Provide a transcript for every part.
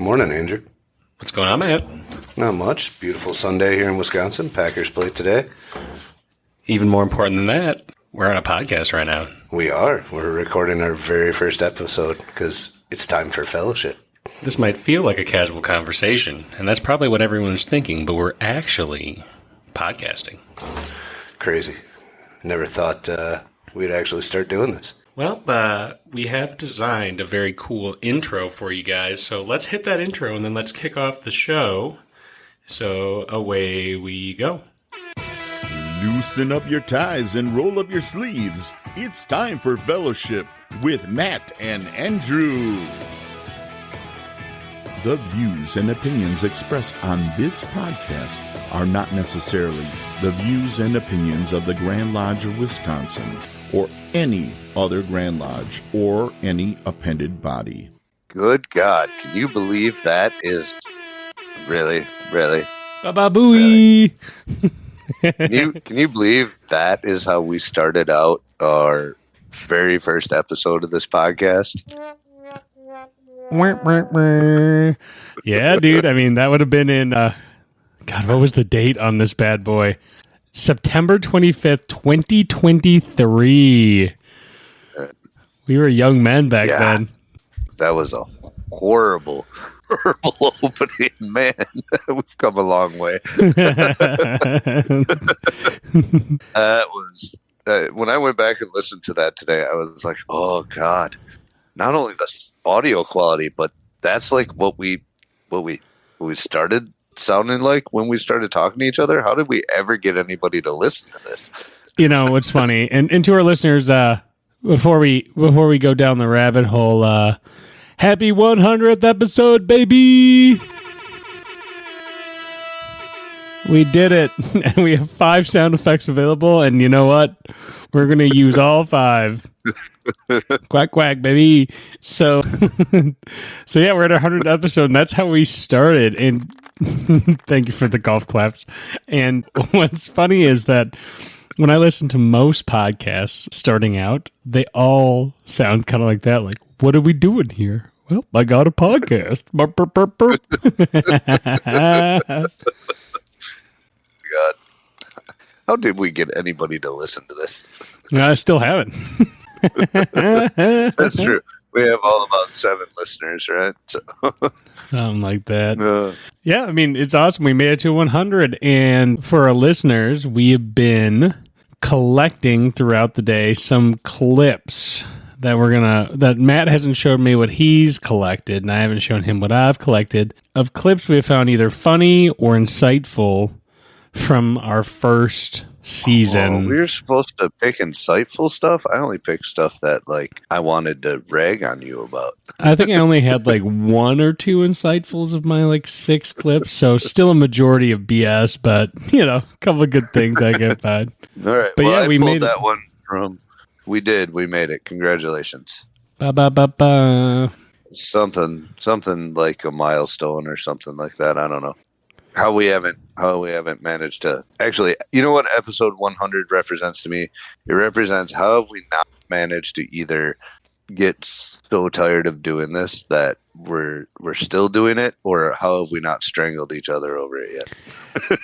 Morning, Andrew. What's going on, Matt? Not much. Beautiful Sunday here in Wisconsin. Packers play today. Even more important than that, we're on a podcast right now. We are. We're recording our very first episode because it's time for fellowship. This might feel like a casual conversation, and that's probably what everyone's thinking, but we're actually podcasting. Crazy. Never thought we'd actually start doing this. Well, we have designed a very cool intro for you guys, so let's hit that intro and then let's kick off the show. So away we go. Loosen up your ties and roll up your sleeves. It's time for fellowship with Matt and Andrew. The views and opinions expressed on this podcast are not necessarily the views and opinions of the Grand Lodge of Wisconsin or any other Grand Lodge or any appended body. Good God, can you believe that is really? Ba-ba-booey! Really? Can you believe that is how we started out our very first episode of this podcast? Yeah, dude. I mean, that would have been in, God, what was the date on this bad boy? September 25th, 2023. We were young men back then. That was a horrible opening, man. We've come a long way. That was when I went back and listened to that today. I was like, "Oh God!" Not only the audio quality, but that's like what we started sounding like when we started talking to each other. How did we ever get anybody to listen to this? You know what's funny, and to our listeners, before we go down the rabbit hole, happy 100th episode, baby! We did it, and we have 5 sound effects available, and you know what? We're going to use all 5. Quack, quack, baby. So yeah, we're at our 100th episode, and that's how we started, and thank you for the golf claps. And what's funny is that when I listen to most podcasts starting out, they all sound kind of like that, like, what are we doing here? Well, I got a podcast. Burp, burp, burp, burp. God. How did we get anybody to listen to this? No, I still haven't. That's true. We have all about 7 listeners, right? So. Something like that. Yeah, I mean, it's awesome. We made it to 100. And for our listeners, we have been collecting throughout the day some clips that Matt hasn't showed me what he's collected, and I haven't shown him what I've collected, of clips we have found either funny or insightful from our first season. We were supposed to pick insightful stuff. I only picked stuff that I wanted to rag on you about. I think I only had 1 or 2 insightfuls of my 6 clips, so still a majority of BS, but a couple of good things I can find. All right, but well, yeah, we made that one from. We made it. Congratulations. Ba ba ba ba. Something like a milestone or something like that. I don't know. How we haven't managed to actually, you know what episode 100 represents to me? It represents how have we not managed to either get so tired of doing this that we're still doing it, or how have we not strangled each other over it yet?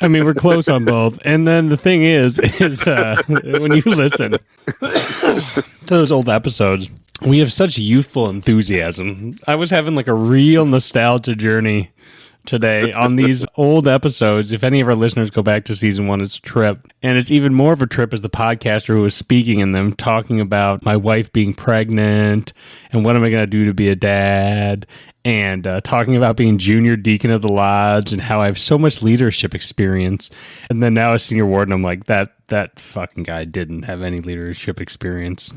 I mean, we're close on both. And then the thing is when you listen to those old episodes, we have such youthful enthusiasm. I was having a real nostalgia journey today on these old episodes. If any of our listeners go back to season 1, it's a trip. And it's even more of a trip as the podcaster who was speaking in them, talking about my wife being pregnant and what am I going to do to be a dad, and talking about being junior deacon of the lodge and how I have so much leadership experience. And then now as senior warden, I'm like, that fucking guy didn't have any leadership experience.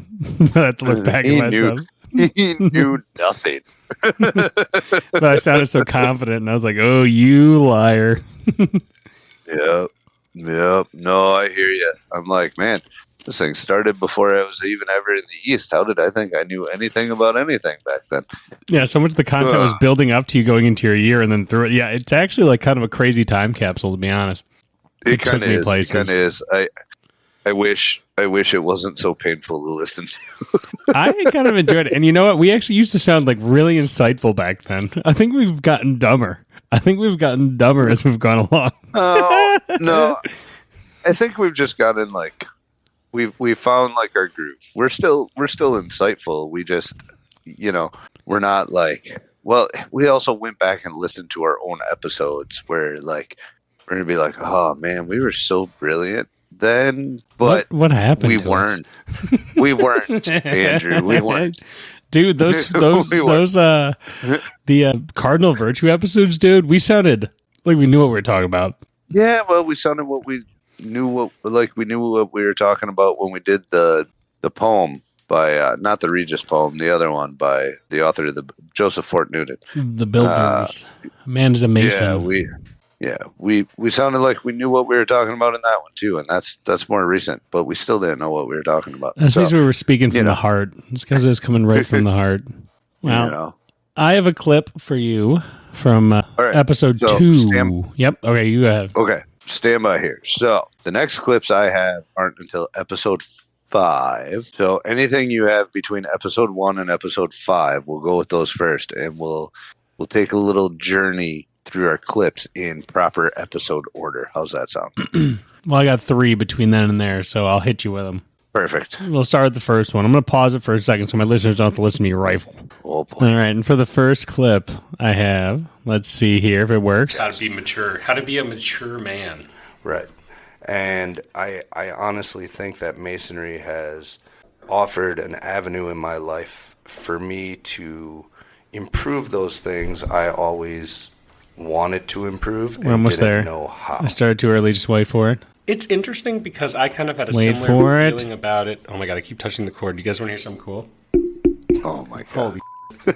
I have to look back at myself. He knew nothing. But I sounded so confident, and I was like, oh, you liar. Yep. No, I hear you. I'm like, man, this thing started before I was even ever in the East. How did I think I knew anything about anything back then? Yeah, so much of the content was building up to you going into your year, and then through it. Yeah, it's actually kind of a crazy time capsule, to be honest. It kind of is. It kind of is. I I wish it wasn't so painful to listen to. I kind of enjoyed it. And you know what? We actually used to sound like really insightful back then. I think we've gotten dumber. As we've gone along. Oh, no. I think we've just gotten like we found like our groove. We're still insightful. We just, we're not like, well, we also went back and listened to our own episodes where like we're going to be like, "Oh man, we were so brilliant then." But what happened? We weren't. We weren't, Andrew. We weren't. Dude, those the Cardinal Virtue episodes, dude, we sounded like we knew what we were talking about. Yeah, well, we sounded we knew what we were talking about when we did the poem by not the Regis poem, the other one by the author of the Joseph Fort Newton. The Builders. Man is a Mason. We sounded like we knew what we were talking about in that one too, and that's more recent, but we still didn't know what we were talking about. That's because we were speaking from the heart. It's because it was coming right from the heart. Wow. I have a clip for you from episode 2. Yep. Okay, you have. Okay, stand by here. So the next clips I have aren't until episode 5. So anything you have between episode 1 and episode 5, we'll go with those first, and we'll take a little journey through our clips in proper episode order. How's that sound? Well, I got 3 between then and there, so I'll hit you with them. Perfect. We'll start with the first one. I'm going to pause it for a second so my listeners don't have to listen to me rifle. Oh, boy. All right, and for the first clip I have, let's see here if it works. How to be mature. How to be a mature man. Right. And I honestly think that Masonry has offered an avenue in my life for me to improve those things I always wanted to improve and We're almost didn't there. know how. I started too early. Just wait for it. It's interesting because I kind of had a Wait similar for it. feeling about it. Oh my god, I keep touching the cord. You guys want to hear something cool? Oh, my God. Holy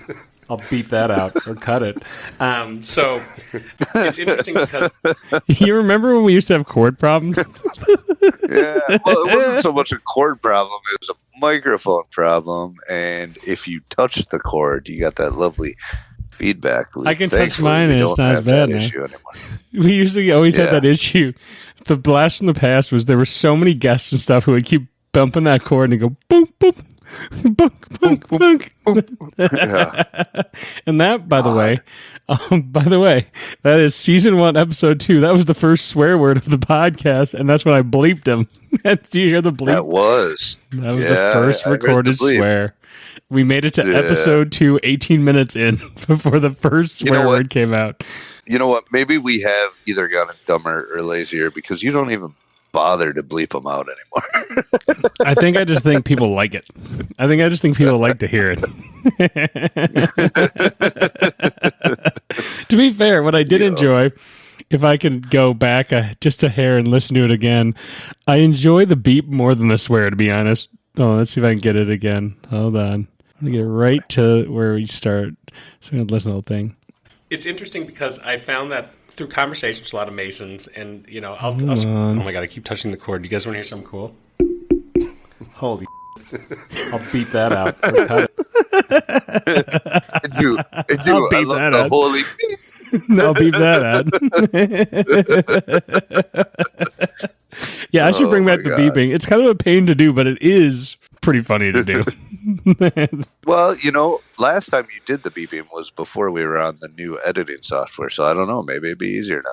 I'll beep that out or cut it. So it's interesting because You remember when we used to have cord problems? Yeah, well, it wasn't so much a cord problem. It was a microphone problem. And if you touched the cord, you got that lovely feedback loop. I can touch Thankfully, mine we and it's don't not as have bad that now. issue anymore. We usually always had Yeah. that issue. The blast from the past was there were so many guests and stuff who would keep bumping that cord and go boom, boom, bunk, bunk, bunk. Yeah. And that, by the way, that is season 1, episode 2. That was the first swear word of the podcast, and that's when I bleeped him. Do you hear the bleep? That was. That was the Yeah, first I heard the recorded bleep. swear. We made it to Yeah. episode 2, 18 minutes in before the first You know swear what? word came out. You know what? Maybe we have either gotten dumber or lazier because you don't even bother to bleep them out anymore. I just think people like it. I just think people like to hear it. To be fair, what I did enjoy, if I can go back just a hair and listen to it again, I enjoy the beep more than the swear, to be honest. Oh, let's see if I can get it again. Hold on. I'm going to get right to where we start. So I'm going to listen to the whole thing. it's interesting because I found that through conversations with a lot of Masons, and oh my god, I keep touching the cord. You guys want to hear something cool? Holy I'll beat that out. Or cut it. I do. I'll beat I love that the out. holy. I'll beep that out. Yeah, I should bring back the God. beeping. It's kind of a pain to do, but it is pretty funny to do. Well, last time you did the beeping was before we were on the new editing software, so I don't know. Maybe it'd be easier now.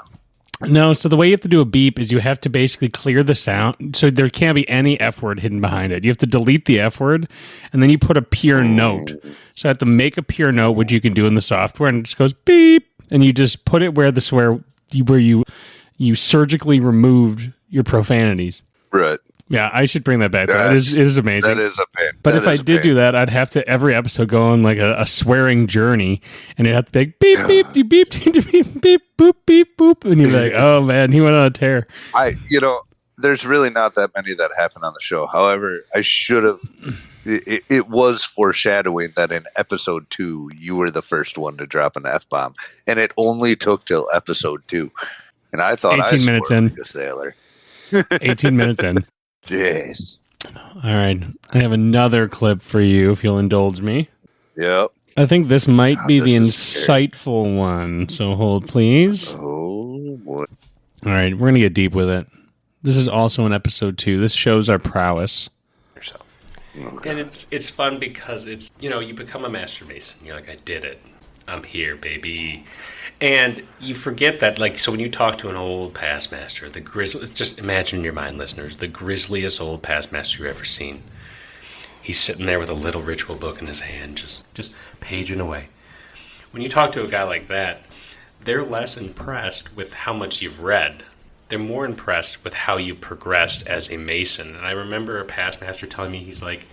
No, so the way you have to do a beep is you have to basically clear the sound. So there can't be any F word hidden behind it. You have to delete the F word, and then you put a pure note. So I have to make a pure note, which you can do in the software, and it just goes beep, and you just put it where the swear, where you surgically removed your profanities. Right. Yeah, I should bring that back. It is amazing. That is a pain. But That if I is a did pain. do that, I'd have to every episode go on like a swearing journey, and it'd have to be like, beep, beep, beep, beep, beep, beep, beep, boop, beep, boop. And you'd be like, oh man, he went on a tear. There's really not that many that happen on the show. However, I should have. It was foreshadowing that in episode 2, you were the first one to drop an F-bomb, and it only took till episode 2. And I thought 18 minutes swore in. like a sailor. 18 minutes in. Jeez. All right. I have another clip for you if you'll indulge me. Yep. I think this might be the this is scary. insightful one. So hold, please. Oh boy. All right. We're going to get deep with it. This is also in episode 2. This shows our prowess. Yourself. And it's fun because it's, you become a master mason. You're like, I did it. I'm here, baby. And you forget that, so when you talk to an old past master, just imagine in your mind, listeners, the grisliest old past master you've ever seen. He's sitting there with a little ritual book in his hand, just paging away. When you talk to a guy like that, they're less impressed with how much you've read. They're more impressed with how you progressed as a mason. And I remember a past master telling me, he's like,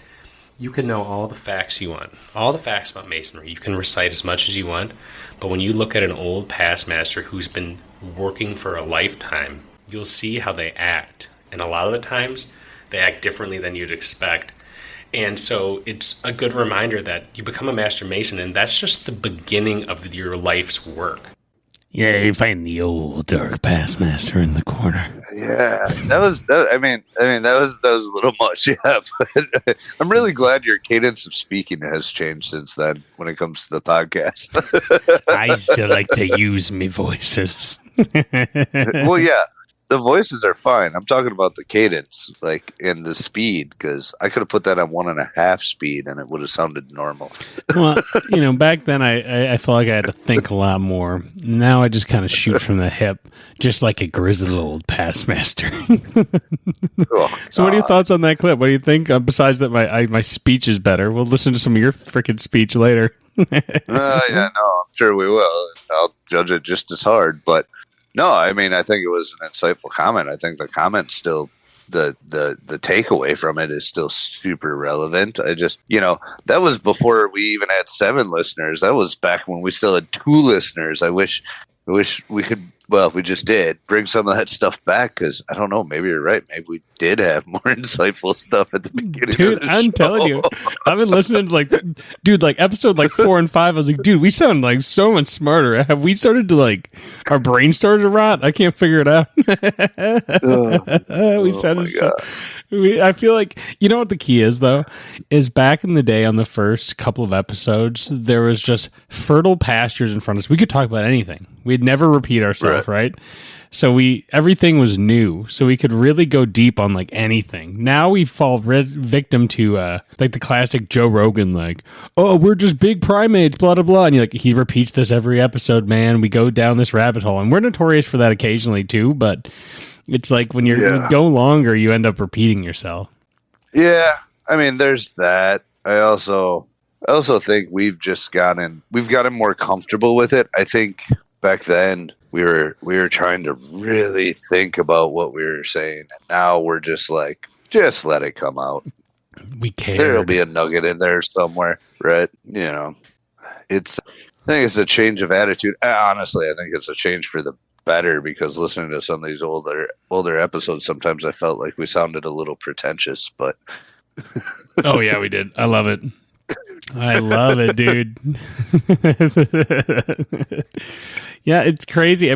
you can know all the facts you want, all the facts about masonry. You can recite as much as you want, but when you look at an old past master who's been working for a lifetime, you'll see how they act. And a lot of the times, they act differently than you'd expect. And so it's a good reminder that you become a master mason, and that's just the beginning of your life's work. Yeah, you find the old dark past master in the corner. Yeah, that was a little much. Yeah, but I'm really glad your cadence of speaking has changed since then when it comes to the podcast. I still like to use me voices. Well, yeah, the voices are fine. I'm talking about the cadence, and the speed, because I could have put that on 1.5 speed and it would have sounded normal. Well, back then I felt like I had to think a lot more. Now I just kind of shoot from the hip, just like a grizzled old past master. So what are your thoughts on that clip? What do you think? Besides that my speech is better. We'll listen to some of your freaking speech later. Yeah, no, I'm sure we will. I'll judge it just as hard, but no, I think it was an insightful comment. I think the comment's still the takeaway from it is still super relevant. I just, that was before we even had 7 listeners. That was back when we still had 2 listeners. I wish we could. Well, we just did bring some of that stuff back because I don't know. Maybe you're right. Maybe we did have more insightful stuff at the beginning. Dude, of the I'm show. telling you, I've been listening to episode 4 and 5. I was like, dude, we sound so much smarter. Have we started to our brain started to rot? I can't figure it out. We sounded so. I feel like, what the key is, though, is back in the day on the first couple of episodes, there was just fertile pastures in front of us. We could talk about anything. We'd never repeat ourselves, right? So everything was new, so we could really go deep on anything. Now we fall victim to the classic Joe Rogan, oh, we're just big primates, blah, blah, blah. And he repeats this every episode, man. We go down this rabbit hole. And we're notorious for that occasionally, too, but it's when you go longer, you end up repeating yourself. Yeah, there's that. I also think we've gotten more comfortable with it. I think back then we were trying to really think about what we were saying, and now we're just let it come out. We care. There'll be a nugget in there somewhere, right? I think it's a change of attitude. Honestly, I think it's a change for the better, because listening to some of these older episodes, sometimes I felt like we sounded a little pretentious, but oh yeah, we did. I love it. I love it, dude. Yeah, it's crazy.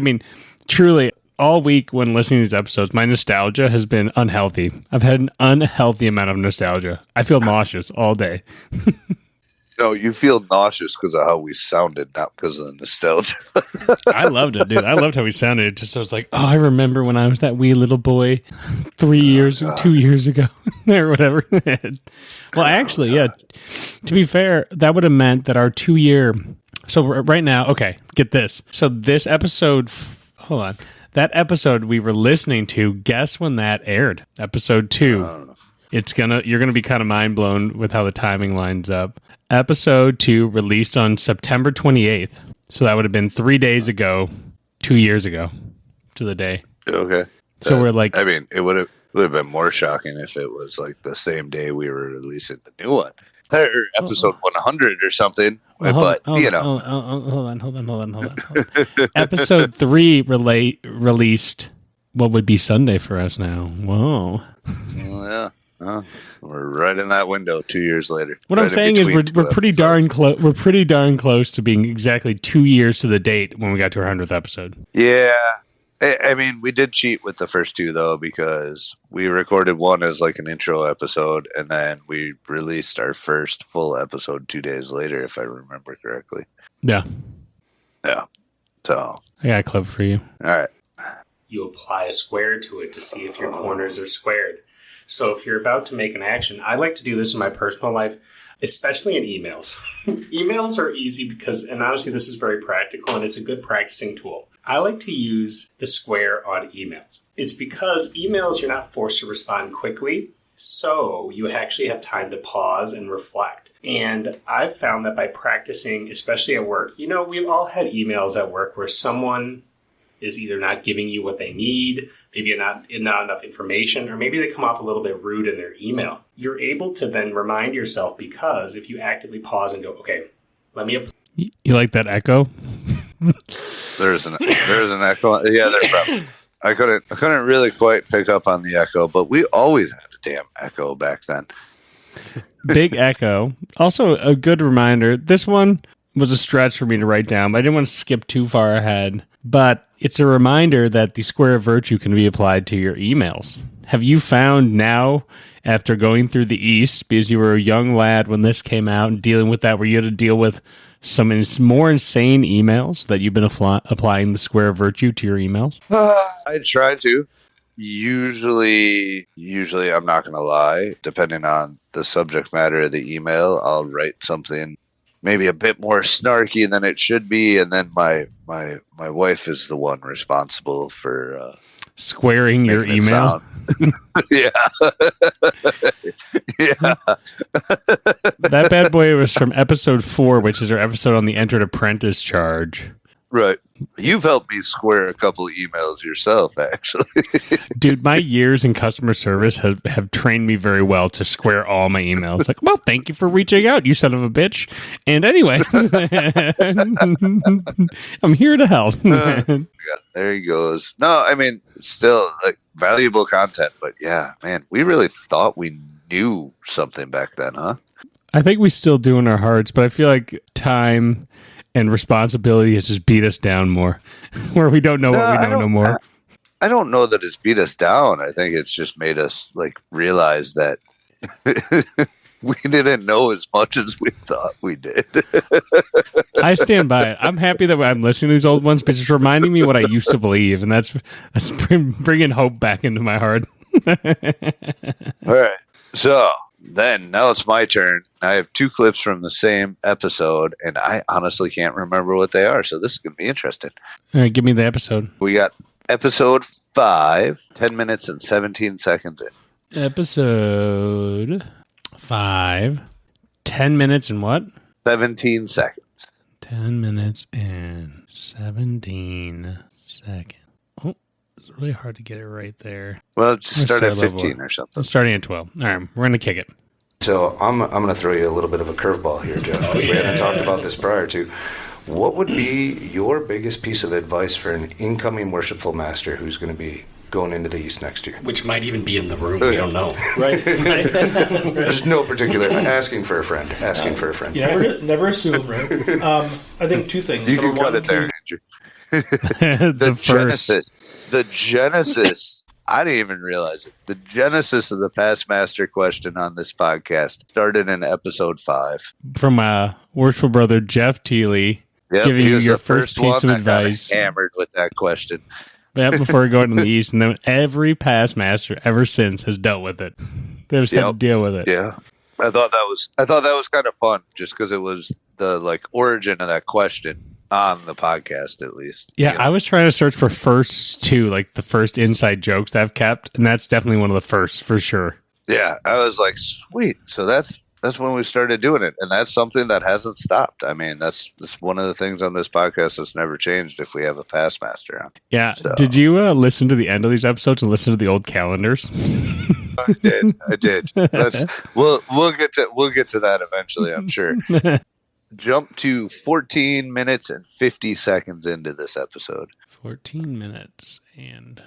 Truly, all week when listening to these episodes, my nostalgia has been unhealthy. I've had an unhealthy amount of nostalgia. I feel nauseous all day. No, you feel nauseous because of how we sounded, not because of the nostalgia. I loved it, dude. I loved how we sounded. I was like, oh, I remember when I was that wee little boy 2 years ago, or whatever. Well, actually, yeah. To be fair, that would have meant that our 2-year. So right now, okay, get this. So this episode, hold on. That episode we were listening to, guess when that aired? Episode 2. You're gonna be kind of mind blown with how the timing lines up. Episode 2 released on September 28th. So that would have been 3 days ago, 2 years ago to the day. Okay. So we're it would have been more shocking if it was the same day we were releasing the new one. Or episode 100 or something. Hold on. Episode 3 released what would be Sunday for us now. Whoa. Yeah. We're right in that window 2 years later. What I'm saying is we're pretty darn close. We're pretty darn close to being exactly 2 years to the date when we got to our 100th episode. Yeah. We did cheat with the first 2, though, because we recorded one as an intro episode, and then we released our first full episode 2 days later, if I remember correctly. Yeah. Yeah. So I got a clip for you. All right. you apply a square to it to see if your corners are squared. So if you're about to make an action, I like to do this in my personal life, especially in emails. Emails are easy because, and honestly, this is very practical and it's a good practicing tool. I like to use the square on emails. It's because emails, you're not forced to respond quickly, so you actually have time to pause and reflect. And I've found that by practicing, especially at work, we've all had emails at work where someone is either not giving you what they need, maybe not enough information, or maybe they come off a little bit rude in their email. You're able to then remind yourself, because if you actively pause and go, okay, let me... You like that echo? There's an echo. Yeah, there's probably. I couldn't really quite pick up on the echo, but we always had a damn echo back then. Big echo. Also, a good reminder. This one was a stretch for me to write down, but I didn't want to skip too far ahead. But it's a reminder that the square of virtue can be applied to your emails. Have you found now, after going through the East, because you were a young lad when this came out and dealing with that, where you had to deal with some more insane emails, that you've been applying the square of virtue to your emails? I try to. Usually, I'm not going to lie, depending on the subject matter of the email, I'll write something maybe a bit more snarky than it should be, and then my wife is the one responsible for squaring your email. Yeah. Yeah. That bad boy was from episode 4, which is our episode on the entered apprentice charge. Right. You've helped me square a couple of emails yourself, actually. Dude, my years in customer service have trained me very well to square all my emails. Like, well, thank you for reaching out, you son of a bitch. And anyway, I'm here to help. There he goes. No, I mean, still, like, valuable content. But yeah, man, we really thought we knew something back then, huh? I think we still do in our hearts, but I feel like time and responsibility has just beat us down more, where we don't know what we don't know more. I don't know that it's beat us down. I think it's just made us realize that we didn't know as much as we thought we did. I stand by it. I'm happy that I'm listening to these old ones because it's reminding me what I used to believe, and that's bringing hope back into my heart. All right. So then now it's my turn. I have 2 clips from the same episode, and I honestly can't remember what they are, so this is going to be interesting. All right, give me the episode. We got episode 5, 10 minutes and 17 seconds in. Episode 5, 10 minutes and what? 17 seconds. 10 minutes and 17 seconds. Oh, it's really hard to get it right there. Well, just start at 15 or something. I'm starting at 12. All right, we're going to kick it. So I'm going to throw you a little bit of a curveball here, Jeff. We haven't talked about this prior to. What would be your biggest piece of advice for an incoming worshipful master who's going to be going into the East next year? Which might even be in the room. We don't know. Right. There's no particular... Asking for a friend. Yeah, never assume, right? I think 2 things. You can cut it there, Andrew. The Genesis... I didn't even realize it. The genesis of the past master question on this podcast started in episode 5. From worshipful brother Jeff Teeley, giving you your first piece of advice. Hammered with that question. That before going to the East, and then every past master ever since has dealt with it. They've just had to deal with it. Yeah, I thought that was kind of fun, just because it was the origin of that question on the podcast, at least. Yeah, I was trying to search for first 2, the first inside jokes that I've kept, and that's definitely one of the first for sure. Yeah, I was like, sweet. So that's when we started doing it, and that's something that hasn't stopped. I mean, that's one of the things on this podcast that's never changed if we have a past master on. Yeah. So. Did you listen to the end of these episodes and listen to the old calendars? I did. We'll get to that eventually, I'm sure. Jump to 14 minutes and 50 seconds into this episode. 14 minutes and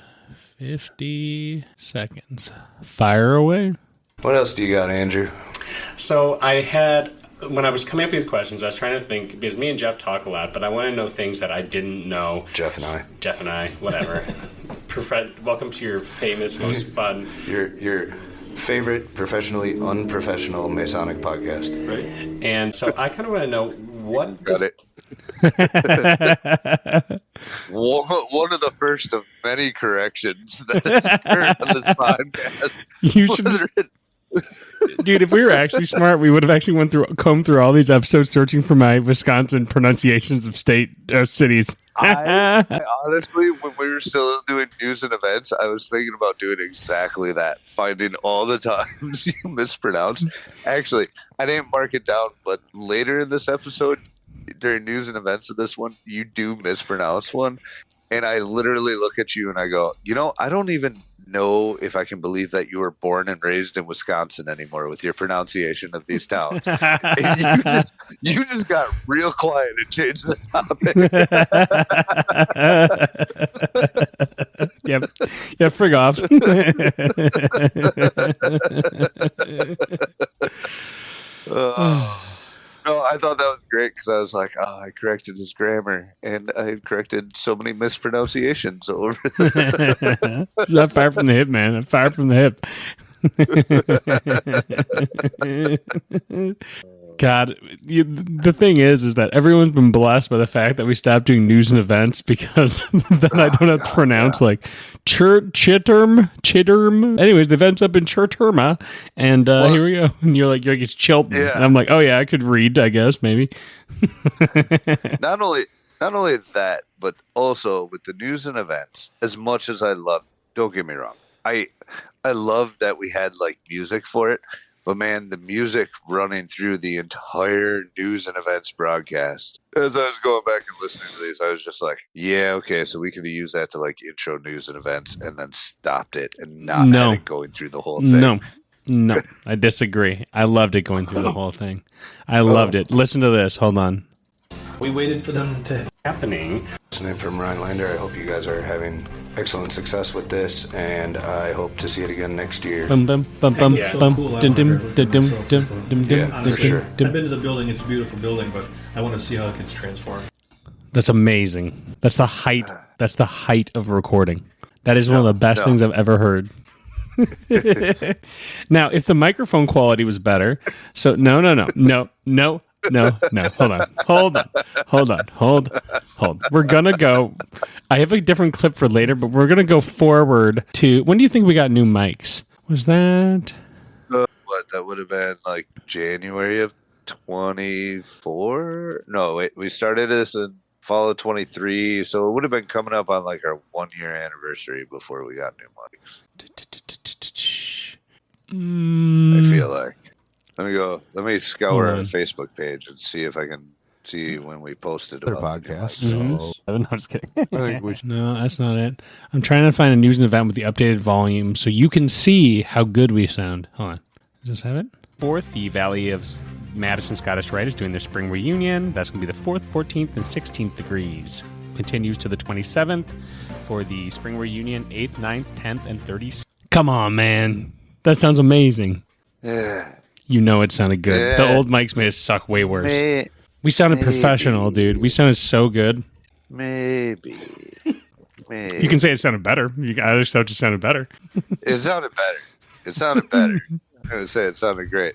50 seconds. Fire away. What else do you got, Andrew? So when I was coming up with these questions, I was trying to think, because me and Jeff talk a lot, but I want to know things that I didn't know. Jeff and I, whatever. Welcome to your famous, most fun. Your favorite professionally unprofessional Masonic podcast. Right. And so I kind of want to know what... Got it. one of the first of many corrections that has occurred on this podcast. You should, dude. If we were actually smart, we would have actually combed through all these episodes searching for my Wisconsin pronunciations of cities. I honestly, when we were still doing news and events, I was thinking about doing exactly that, finding all the times you mispronounce. Actually, I didn't mark it down, but later in this episode, during news and events of this one, you do mispronounce one. And I literally look at you and I go, I don't even know if I can believe that you were born and raised in Wisconsin anymore with your pronunciation of these towns. And you just got real quiet and changed the topic. Yeah, frig off. No, I thought that was great because I was like, I corrected his grammar and I corrected so many mispronunciations over Not far from the hip, man. Not far from the hip. God, the thing is that everyone's been blessed by the fact that we stopped doing news and events because then I don't have to pronounce like Chitterm. Anyways, the event's up in Chitterma, and here we go. And you're like it's Chilton, and I'm like, oh yeah, I could read, I guess maybe. Not only that, but also with the news and events. As much as I love, don't get me wrong, I love that we had like music for it. But man, the music running through the entire news and events broadcast. As I was going back and listening to these, I was just like, yeah, okay, so we could use that to like intro news and events and then stopped it and not had it going through the whole thing. No, I disagree. I loved it going through the whole thing. I loved it. Listen to this. Hold on. We waited for them to happening. Listening from Rhinelander, I hope you guys are having excellent success with this, and I hope to see it again next year. Bum bum bum bum So bum cool. dum dum dum dum dum Yeah, dum. for sure. I've been to the building. It's a beautiful building, but I want to see how it gets transformed. That's amazing. That's the height. That's the height of recording. That is one of the best things I've ever heard. Now, if the microphone quality was better, so no. Hold on. We're gonna go. I have a different clip for later, but we're gonna go forward to when do you think we got new mics? Was that? What, that would have been like January of 24? No, wait, we started this in fall of 23, so it would have been coming up on like our 1-year anniversary before we got new mics. I feel like. Let me scour our Facebook page and see if I can see when we posted Their about podcast. No, I'm just kidding. I think we should. No, that's not it. I'm trying to find a news and event with the updated volume so you can see how good we sound. Hold on. Does this have it? 4th, the Valley of Madison Scottish Rite is doing their spring reunion. That's going to be the 4th, 14th, and 16th degrees. Continues to the 27th for the spring reunion, 8th, 9th, 10th, and 30th. Come on, man. That sounds amazing. Yeah. You know it sounded good. Yeah. The old mics made it suck way worse. We sounded professional, dude. We sounded so good. Maybe. You can say it sounded better. I just thought it sounded better. It sounded better. I'm going to say it sounded great.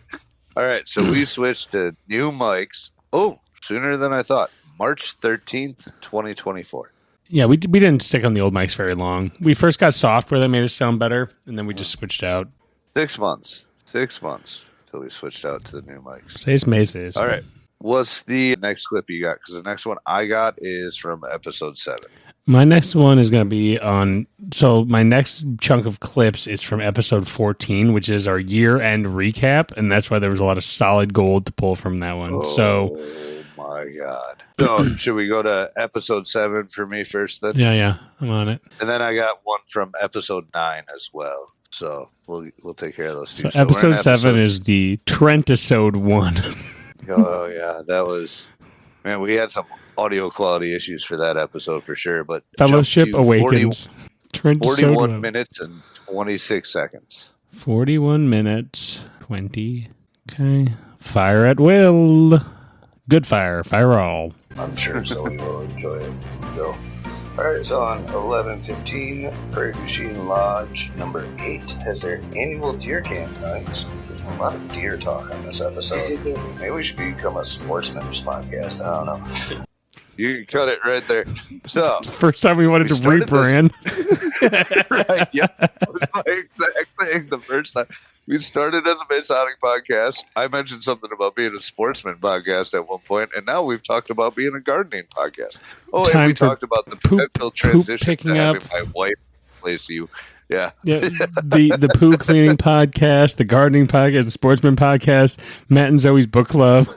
All right, so we switched to new mics. Oh, sooner than I thought. March 13th, 2024. Yeah, we didn't stick on the old mics very long. We first got software that made us sound better, and then we just switched out. 6 months. 6 months until we switched out to the new mics. Seis meses. All right. What's the next clip you got? Because the next one I got is from episode 7. My next one is going to be on... So my next chunk of clips is from episode 14, which is our year-end recap, and that's why there was a lot of solid gold to pull from that one. Oh, my God. So, should we go to episode 7 for me first then? Yeah, I'm on it. And then I got one from episode 9 as well. So we'll take care of those two. So episode 7 is the Trentisode 1. Oh, yeah. That was... Man, we had some audio quality issues for that episode for sure. But Fellowship Awakens. 41 minutes and 26 seconds. 41 minutes, 20. Okay. Fire at will. Good fire. Fire all. I'm sure Zoe will enjoy it if we go. Alright, so on 11/15, Prairie Machine Lodge number 8 has their annual deer camp night. A lot of deer talk on this episode. Maybe we should become a sportsman's podcast. I don't know. You can cut it right there. So First time we wanted to started rebrand. right, yeah, that was my exact thing. The first time we started as a Masonic podcast, I mentioned something about being a sportsman podcast at one point, and now we've talked about being a gardening podcast. Oh, and we talked about the potential transition picking to up. having my wife place you. Yeah. The poo cleaning podcast, the gardening podcast, the sportsman podcast, Matt and Zoe's book club.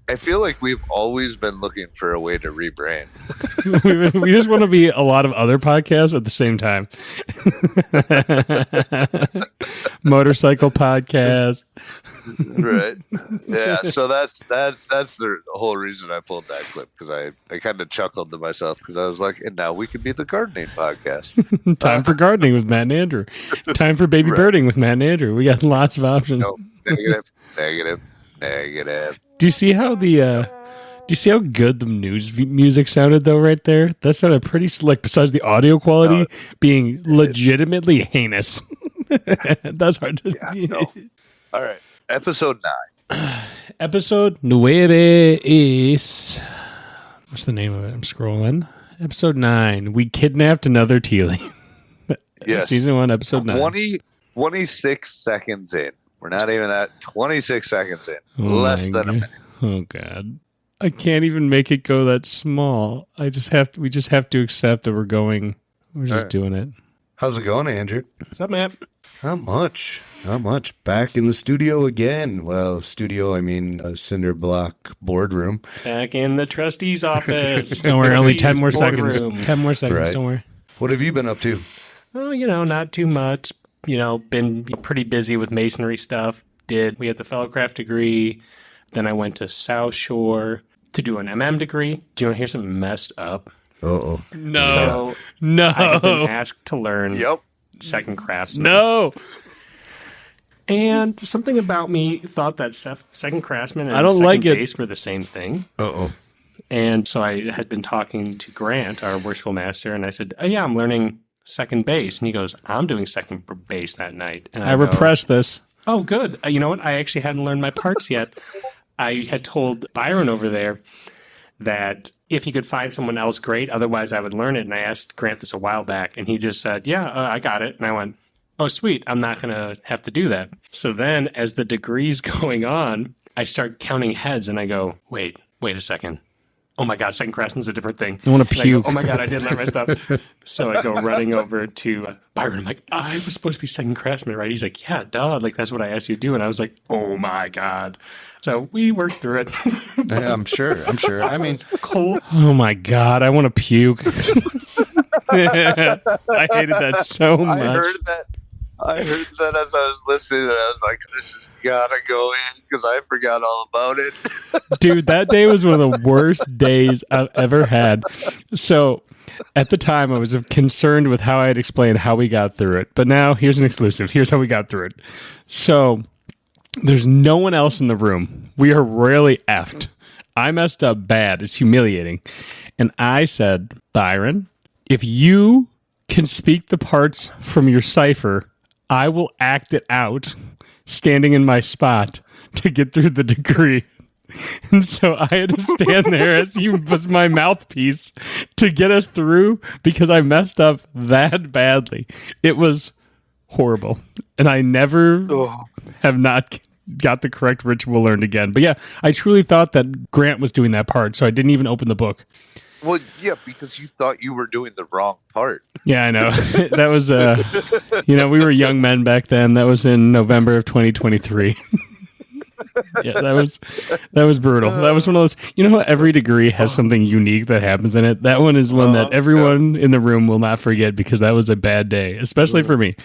I feel like we've always been looking for a way to rebrand. We just want to be a lot of other podcasts at the same time. Motorcycle podcast. Right. Yeah. So that's the whole reason I pulled that clip, because I kind of chuckled to myself because I was like, and now we could be the gardening podcast. Time for gardening with Matt and Andrew. Time for baby birding with Matt and Andrew. We got lots of options. No, negative. Do you see how do you see how good the news music sounded though right there? That sounded pretty slick, besides the audio quality being legitimately heinous. That's hard to All right. Episode 9. Episode 9 is... What's the name of it? I'm scrolling. Episode 9. We kidnapped another Tealy. Yes. Season 1, episode 9. 26 seconds in. We're not even at 26 seconds in. Less than a minute. Oh, God. I can't even make it go that small. We just have to accept that we're going. We're just doing it. How's it going, Andrew? What's up, Matt? Not much. Back in the studio again. Well, studio, I mean a cinder block boardroom. Back in the trustee's office. Don't worry, only 10 more seconds. 10 more seconds, Right. Don't worry. What have you been up to? Oh, not too much. Been pretty busy with masonry stuff. We had the fellowcraft degree. Then I went to South Shore to do an MM degree. Do you want to hear something messed up? Uh-oh. No. I've been asked to learn second craftsman. No. And something about me thought that second craftsman and second base were the same thing. Uh-oh. And so I had been talking to Grant, our worshipful master, and I said, oh, yeah, I'm learning second base. And he goes, I'm doing second base that night. And I repressed this. Oh, good. You know what? I actually hadn't learned my parts yet. I had told Byron over there that if he could find someone else, great. Otherwise, I would learn it. And I asked Grant this a while back, and he just said, I got it. And I went, oh, sweet. I'm not going to have to do that. So then as the degree's going on, I start counting heads, and I go, wait a second. Oh, my God, second craftsman's a different thing. I want to puke. Oh, my God, I didn't learn my stuff. So I go running over to Byron. I'm like, I was supposed to be second craftsman, right? He's like, yeah, duh. Like, that's what I asked you to do. And I was like, oh, my God. So we worked through it. Yeah, I'm sure. I mean, cold. Oh, my God, I want to puke. I hated that so much. I heard that as I was listening, and I was like, this has got to go in because I forgot all about it. Dude, that day was one of the worst days I've ever had. So at the time, I was concerned with how I had explained how we got through it. But now, here's an exclusive. Here's how we got through it. So there's no one else in the room. We are royally effed. I messed up bad. It's humiliating. And I said, Byron, if you can speak the parts from your cipher, I will act it out standing in my spot to get through the degree. And so I had to stand there as he was my mouthpiece to get us through because I messed up that badly. It was horrible. And I never have not got the correct ritual learned again. But yeah, I truly thought that Grant was doing that part, so I didn't even open the book. Well, yeah, because you thought you were doing the wrong part. Yeah, I know. That was, we were young men back then. That was in November of 2023. Yeah, that was brutal. That was one of those, how every degree has something unique that happens in it? That one is one that everyone in the room will not forget because that was a bad day, especially for me.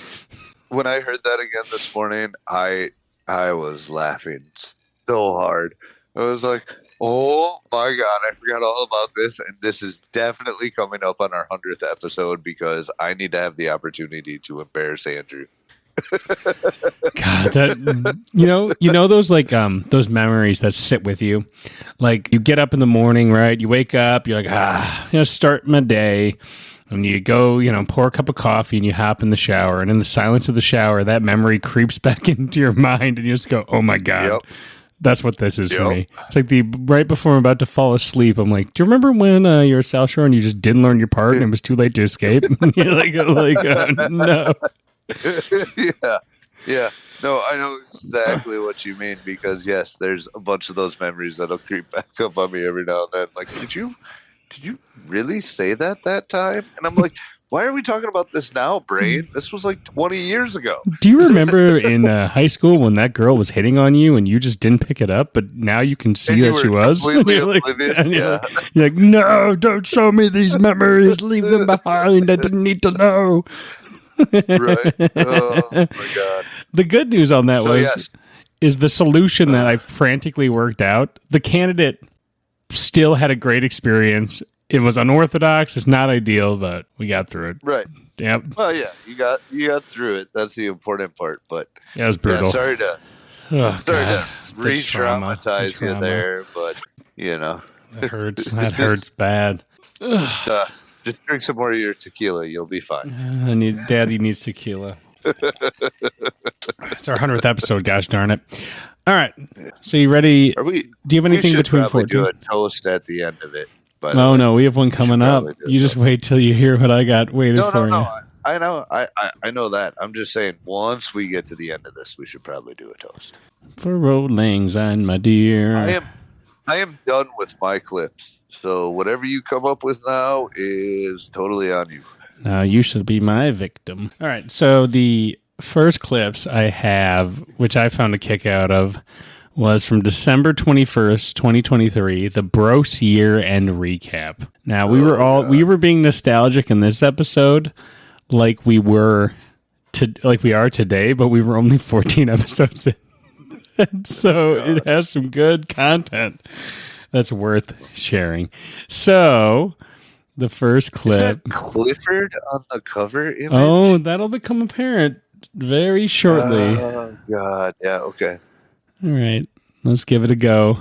When I heard that again this morning, I was laughing so hard. I was like, oh my God, I forgot all about this. And this is definitely coming up on our 100th episode because I need to have the opportunity to embarrass Andrew. God, that those memories that sit with you. Like you get up in the morning, right? You wake up, you're like, start my day. And you go, pour a cup of coffee and you hop in the shower. And in the silence of the shower, that memory creeps back into your mind and you just go, oh my God. Yep. That's what this is for Yep. me. It's like the right before I'm about to fall asleep, I'm like, do you remember when you were South Shore and you just didn't learn your part and it was too late to escape? And you're no. Yeah. No, I know exactly what you mean because yes, there's a bunch of those memories that'll creep back up on me every now and then. Like, did you really say that time? And I'm like, why are we talking about this now, brain? This was like 20 years ago. Do you remember in high school when that girl was hitting on you and you just didn't pick it up, but now you can see And you that she were was? completely You're like, oblivious, and yeah. you're like, no, don't show me these memories. Leave them behind. I didn't need to know. Right. Oh my god. The good news on that So, yes. is the solution that I frantically worked out. The candidate still had a great experience. It was unorthodox. It's not ideal, but we got through it. Right. Yep. Well, yeah, you got through it. That's the important part. But Yeah, it was brutal. yeah, sorry to Oh, God. The re-traumatize you trauma. there, but you know, That hurts. That hurts bad. just drink some more of your tequila. You'll be fine. Daddy needs tequila. It's our 100th episode, gosh darn it. All right. So you ready? Are we? Do you have anything we should between probably 14? do a toast at the end of it. By the Oh, way. no. We have one coming up. probably do You just wait till you hear what I got waited No, for no, you. no. I know. I know that. I'm just saying. Once we get to the end of this, we should probably do a toast. For Road Lang Syne, my dear. I am done with my clips. So whatever you come up with now is totally on you. Now you should be my victim. All right. So the first clips I have, which I found a kick out of, was from December 21st, 2023, the Bros Year End Recap. Now we were being nostalgic in this episode like we are today, but we were only 14 episodes in. And so it has some good content that's worth sharing. So the first Is clip. that Clifford on the cover image? Oh, that'll become apparent very shortly. Oh God. Yeah. Okay. All right, let's give it a go.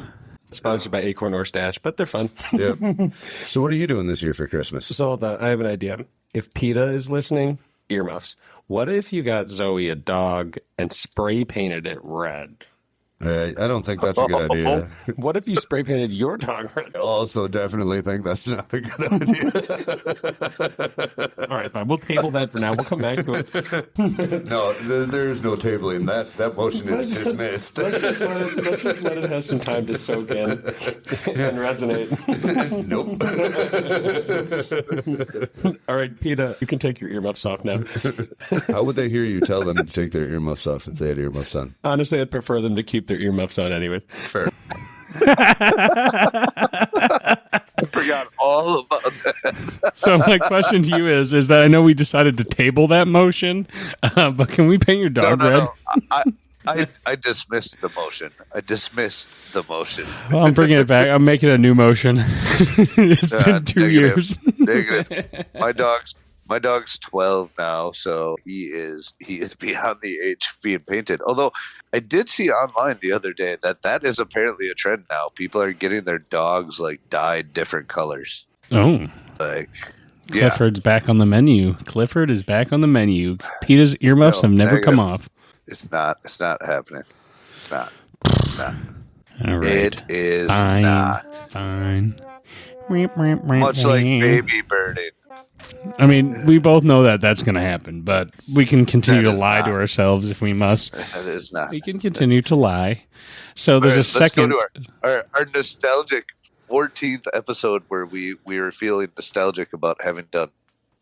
Sponsored by Acorn or Stash, but they're fun. Yep. So what are you doing this year for Christmas? So hold on, I have an idea. If PETA is listening, earmuffs. What if you got Zoe a dog and spray painted it red? I don't think that's a good idea. What if you spray painted your dog red? I also definitely think that's not a good idea. All right, fine. We'll table that for now. We'll come back to it. No, there's no tabling. That motion is dismissed. Let's just let it have some time to soak in and resonate. Nope. All right, PETA, you can take your earmuffs off now. How would they hear you tell them to take their earmuffs off if they had earmuffs on? Honestly, I'd prefer them to keep their earmuffs on anyway. Fair. I forgot all about that. So my question to you is that I know we decided to table that motion, but can we paint your dog red? No. I dismissed the motion. Well, I'm bringing it back. I'm making a new motion. It's been 2 years. Negative. My dog's 12 now, so he is beyond the age of being painted. Although I did see online the other day that is apparently a trend now. People are getting their dogs like dyed different colors. Oh, Like, yeah, Clifford's back on the menu. Clifford is back on the menu. PETA's earmuffs have never come off. it's not happening. It's not. All right. It is Fine. not. Fine. Much like baby birding. I mean, we both know that that's going to happen, but we can continue That to is lie not. to ourselves if we must. That is not. We can continue to lie. So there's All a right, second. Let's go to our nostalgic 14th episode where we were feeling nostalgic about having done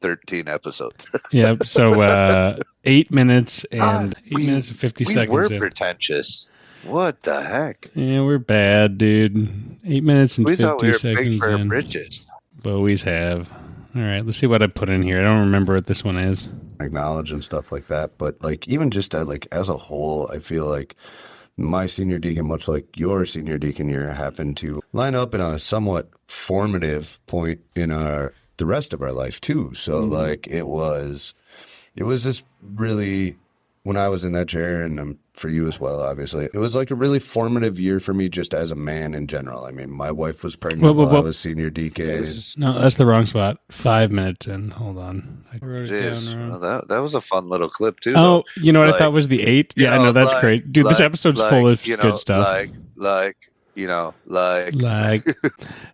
13 episodes. Yep. So 8 minutes and God, 8 minutes and 50 we seconds. were in. pretentious. What the heck? Yeah, we're bad, dude. 8 minutes and We 50 thought we were seconds big for our in. britches. We always have. All right, let's see what I put in here. I don't remember what this one is. Acknowledge and stuff like that. But like even just like as a whole, I feel like my senior deacon, much like your senior deacon year, happened to line up in a somewhat formative point in the rest of our life too. So like it was just really when I was in that chair, and for you as well, obviously, it was like a really formative year for me just as a man in general. I mean, my wife was pregnant while I was senior deacon. No, that's the wrong spot. 5 minutes in. Hold on. I wrote it down Jeez, wrong. well, that was a fun little clip too. Oh, though. you know what Like, I thought was the 8? Yeah, no, that's great. Dude, this episode's full of good stuff.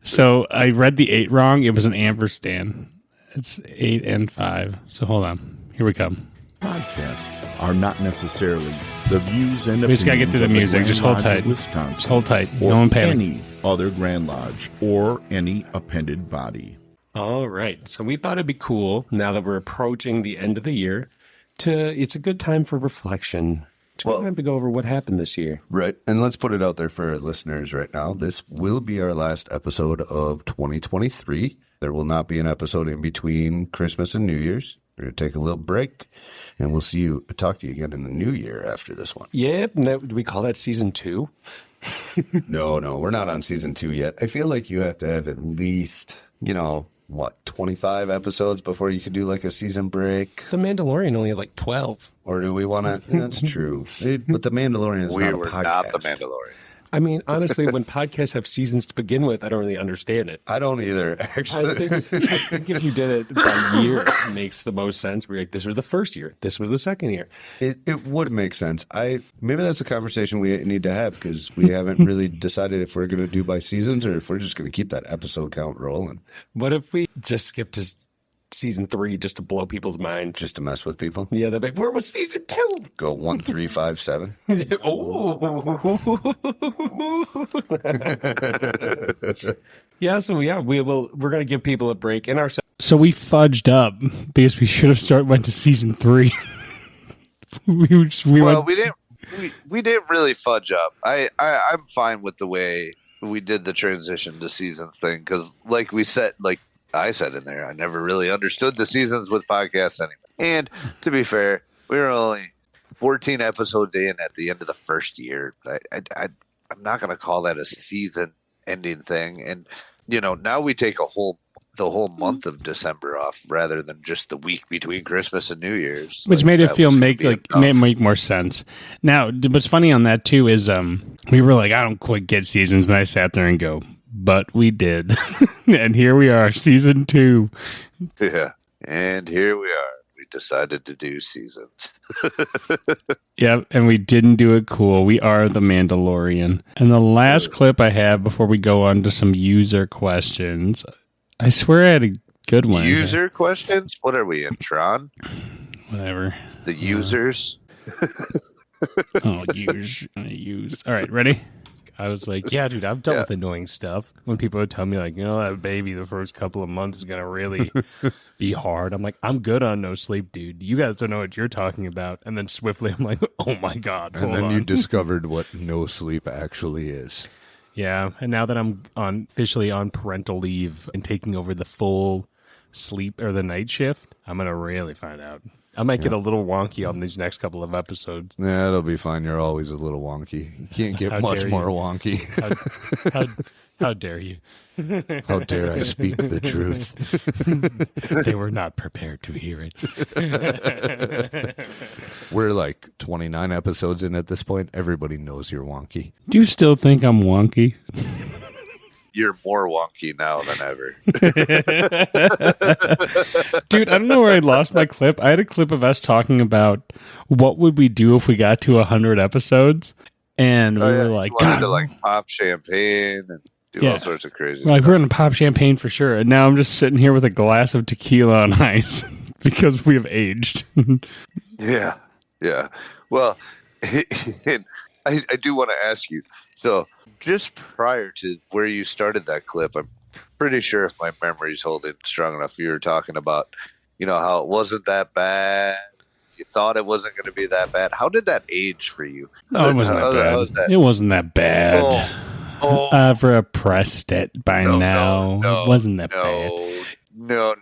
So I read the 8 wrong. It was an ampersand. It's 8 and 5. So hold on. Here we come. Podcasts are not necessarily the views and We just gotta get opinions through the of music. Grand Just hold Lodge tight. of Wisconsin, Just hold tight. or No one panic. any other Grand Lodge, or any appended body. All right. So we thought it'd be cool now that we're approaching the end of the year. It's a good time for reflection. It's a good time to go over what happened this year. Right. And let's put it out there for our listeners right now. This will be our last episode of 2023. There will not be an episode in between Christmas and New Year's. We're going to take a little break, and we'll talk to you again in the new year after this one. Yep. Do we call that season 2? No, we're not on season 2 yet. I feel like you have to have at least, 25 episodes before you could do like a season break. The Mandalorian only had like 12. Or do we want to? That's true. But The Mandalorian is not a podcast. Not the Mandalorian. I mean, honestly, when podcasts have seasons to begin with, I don't really understand it. I don't either, actually. I think if you did it by year, it makes the most sense. We're like, this was the first year. This was the second year. It would make sense. Maybe that's a conversation we need to have, because we haven't really decided if we're going to do by seasons or if we're just going to keep that episode count rolling. What if we just skip to season 3 just to blow people's minds? Just to mess with people. Yeah, they're like, where was season 2? Go 1, 3, 5, 7. Yeah, so yeah, we're going to give people a break in our. So we fudged up because we should have went to season 3. we didn't really fudge up. I'm fine with the way we did the transition to seasons thing, because like I said in there, I never really understood the seasons with podcasts anyway. And to be fair, we were only 14 episodes in at the end of the first year. I'm not going to call that a season ending thing. And now we take the whole month of December off rather than just the week between Christmas and New Year's, which made it feel make more sense. Now, what's funny on that too is we were like, I don't quite get seasons, and I sat there and go, but we did. And here we are, season 2. Yeah, and here we are. We decided to do seasons. Yep, and we didn't do it cool. We are the Mandalorian. And the last clip I have before we go on to some user questions, I swear I had a good one. User questions? What are we in, Tron? Whatever. The users? Use. All right, ready? I was like, yeah, dude, I've dealt with annoying stuff. When people would tell me, like, that baby the first couple of months is going to really be hard. I'm like, I'm good on no sleep, dude. You guys don't know what you're talking about. And then swiftly, I'm like, oh, my God. And then you discovered what no sleep actually is. Yeah, and now that I'm officially on parental leave and taking over the full sleep or the night shift, I'm going to really find out. I might get a little wonky on these next couple of episodes. Yeah, it'll be fine. You're always a little wonky. You can't get much more wonky. How dare you? How dare I speak the truth? They were not prepared to hear it. We're like 29 episodes in at this point. Everybody knows you're wonky. Do you still think I'm wonky? You're more wonky now than ever. Dude, I don't know where I lost my clip. I had a clip of us talking about what would we do if we got to 100 episodes. And we were like, God, to pop champagne and do all sorts of crazy stuff. We're going to pop champagne for sure. And now I'm just sitting here with a glass of tequila on ice because we have aged. Yeah. Well, I do want to ask you. So, just prior to where you started that clip, I'm pretty sure if my memory's holding strong enough, you were talking about, how it wasn't that bad. You thought it wasn't going to be that bad. How did that age for you? No, it wasn't that bad. It wasn't that bad. I've repressed it by now. It wasn't that bad. No.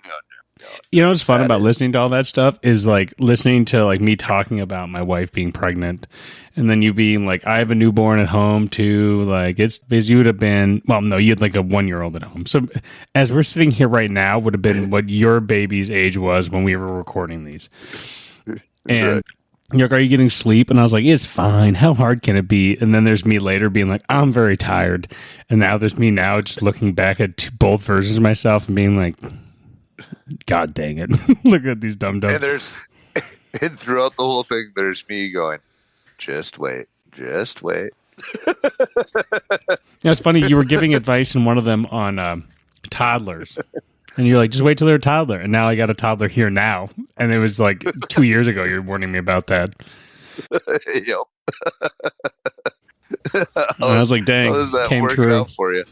You know what's fun about listening to all that stuff is like listening to like me talking about my wife being pregnant, and then you being like, I have a newborn at home too. Like it's because you would have been, well, no, you had like a 1-year-old at home. So as we're sitting here right now, would have been what your baby's age was when we were recording these. And You're like, are you getting sleep? And I was like, it's fine. How hard can it be? And then there's me later being like, I'm very tired. And now there's me now just looking back at both versions of myself and being like, God dang it. Look at these dum-dums. And throughout the whole thing, there's me going, just wait. It's funny. You were giving advice in one of them on toddlers. And you're like, just wait till they're a toddler. And now I got a toddler here now. And it was like 2 years ago you were warning me about that. Yo. And I was like, dang, how does that came work true. out for you?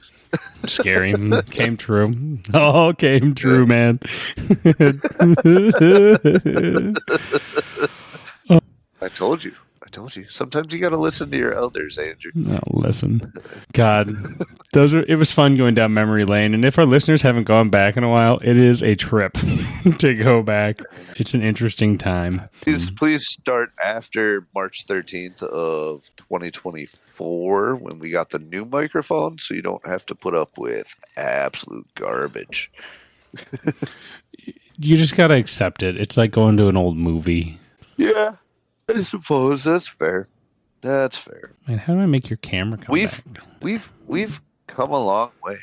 Scary. Came true. Oh, came true, man. I told you. Sometimes you got to listen to your elders, Andrew. No, listen. God, it was fun going down memory lane. And if our listeners haven't gone back in a while, it is a trip to go back. It's an interesting time. Please start after March 13th of 2024 when we got the new microphone, so you don't have to put up with absolute garbage. You just got to accept it. It's like going to an old movie. Yeah, I suppose that's fair. Man, how do I make your camera come back? We've come a long way.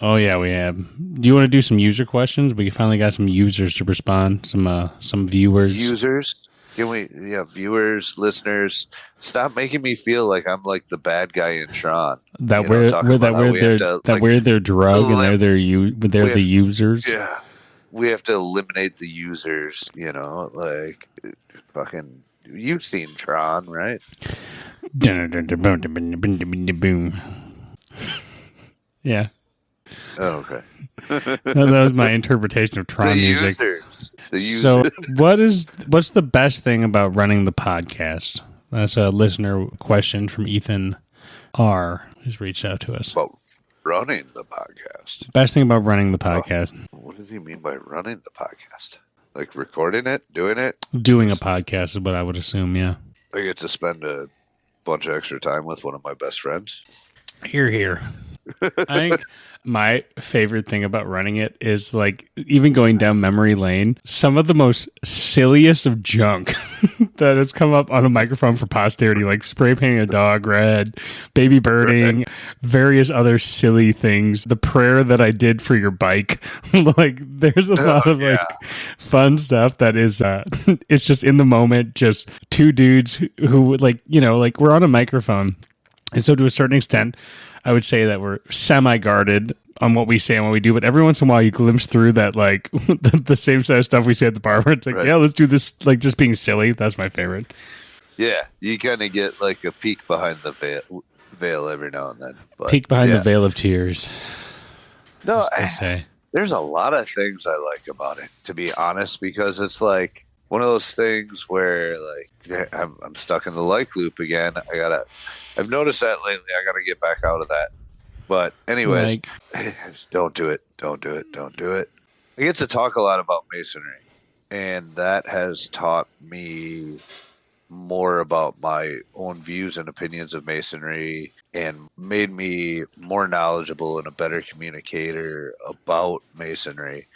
Oh yeah, we have. Do you want to do some user questions? We finally got some users to respond. Some viewers. Users. Can we? Yeah, viewers, listeners. Stop making me feel like I'm like the bad guy in Tron. We're their drug and they're the users. Yeah. We have to eliminate the users, like fucking. You've seen Tron, right? Yeah. Oh, okay. That was my interpretation of Tron music. The users. So, what's the best thing about running the podcast? That's a listener question from Ethan R, who's reached out to us. About running the podcast. Best thing about running the podcast. What does he mean by running the podcast? Like recording it, doing it? Doing a podcast is what I would assume, yeah. I get to spend a bunch of extra time with one of my best friends. Here. I think my favorite thing about running it is like even going down memory lane, some of the most silliest of junk that has come up on a microphone for posterity, like spray painting a dog red, baby birding, various other silly things. The prayer that I did for your bike. Like there's a lot of like fun stuff that is it's just in the moment, just two dudes who like, like we're on a microphone. And so to a certain extent, I would say that we're semi-guarded on what we say and what we do, but every once in a while you glimpse through that, like, the same set of stuff we say at the bar where it's like, yeah, let's do this, like, just being silly. That's my favorite. Yeah, you kind of get, like, a peek behind the veil every now and then. But, peek behind the veil of tears. No, there's a lot of things I like about it, to be honest, because it's, like, one of those things where, like, I'm stuck in the like loop again. I've noticed that lately. I got to get back out of that. But anyways, just don't do it. I get to talk a lot about masonry, and that has taught me more about my own views and opinions of masonry and made me more knowledgeable and a better communicator about masonry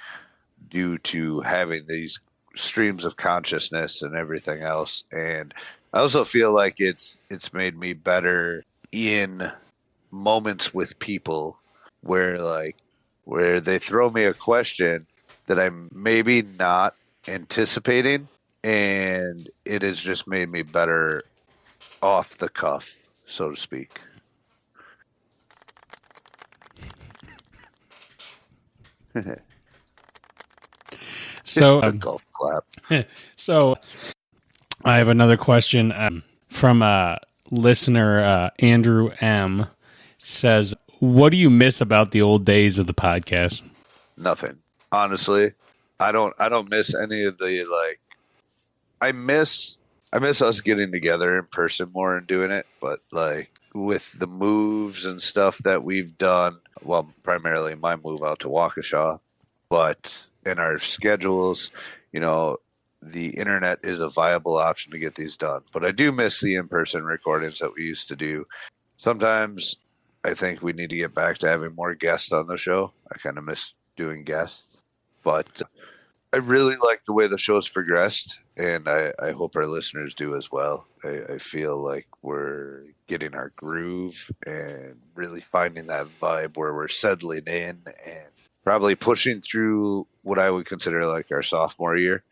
due to having these streams of consciousness and everything else. And I also feel like it's made me better in moments with people where they throw me a question that I'm maybe not anticipating, and it has just made me better off the cuff, so to speak. So golf clap. So I have another question from listener Andrew M. Says, what do you miss about the old days of the podcast? Nothing. Honestly, I don't miss any of the I miss us getting together in person more and doing it, but like with the moves and stuff that we've done, well, primarily my move out to Waukesha, but in our schedules, the internet is a viable option to get these done. But I do miss the in-person recordings that we used to do. Sometimes I think we need to get back to having more guests on the show. I kind of miss doing guests. But I really like the way the show's progressed, and I hope our listeners do as well. I feel like we're getting our groove and really finding that vibe where we're settling in and probably pushing through what I would consider like our sophomore year,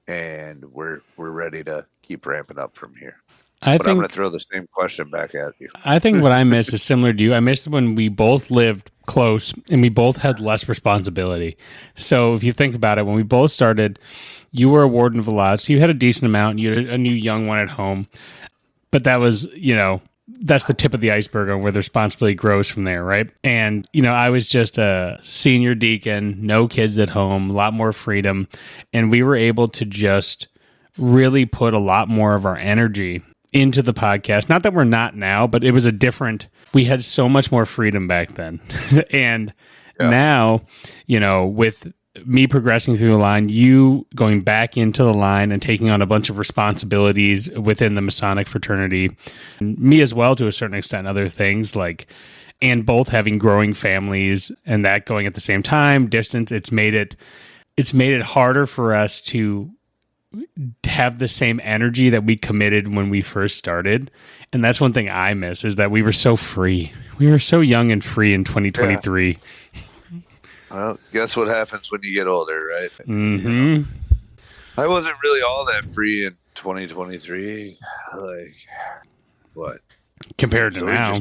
and we're ready to keep ramping up from here. I'm going to throw the same question back at you. I think what I miss is similar to you. I missed when we both lived close and we both had less responsibility. So if you think about it, when we both started, you were a warden of a lot, so you had a decent amount. You had a new young one at home. But that was, that's the tip of the iceberg on where the responsibility grows from there, right? And, I was just a senior deacon, no kids at home, a lot more freedom. And we were able to just really put a lot more of our energy into the podcast. Not that we're not now, but it was we had so much more freedom back then. And now, with me progressing through the line, you going back into the line and taking on a bunch of responsibilities within the Masonic fraternity, and me as well to a certain extent, other things and both having growing families and that going at the same time, distance, it's made it harder for us to have the same energy that we committed when we first started. And that's one thing I miss, is that we were so free. We were so young and free in 2023. Yeah. Well, guess what happens when you get older, right? Mm-hmm. I wasn't really all that free in 2023. Like, what? Compared to now.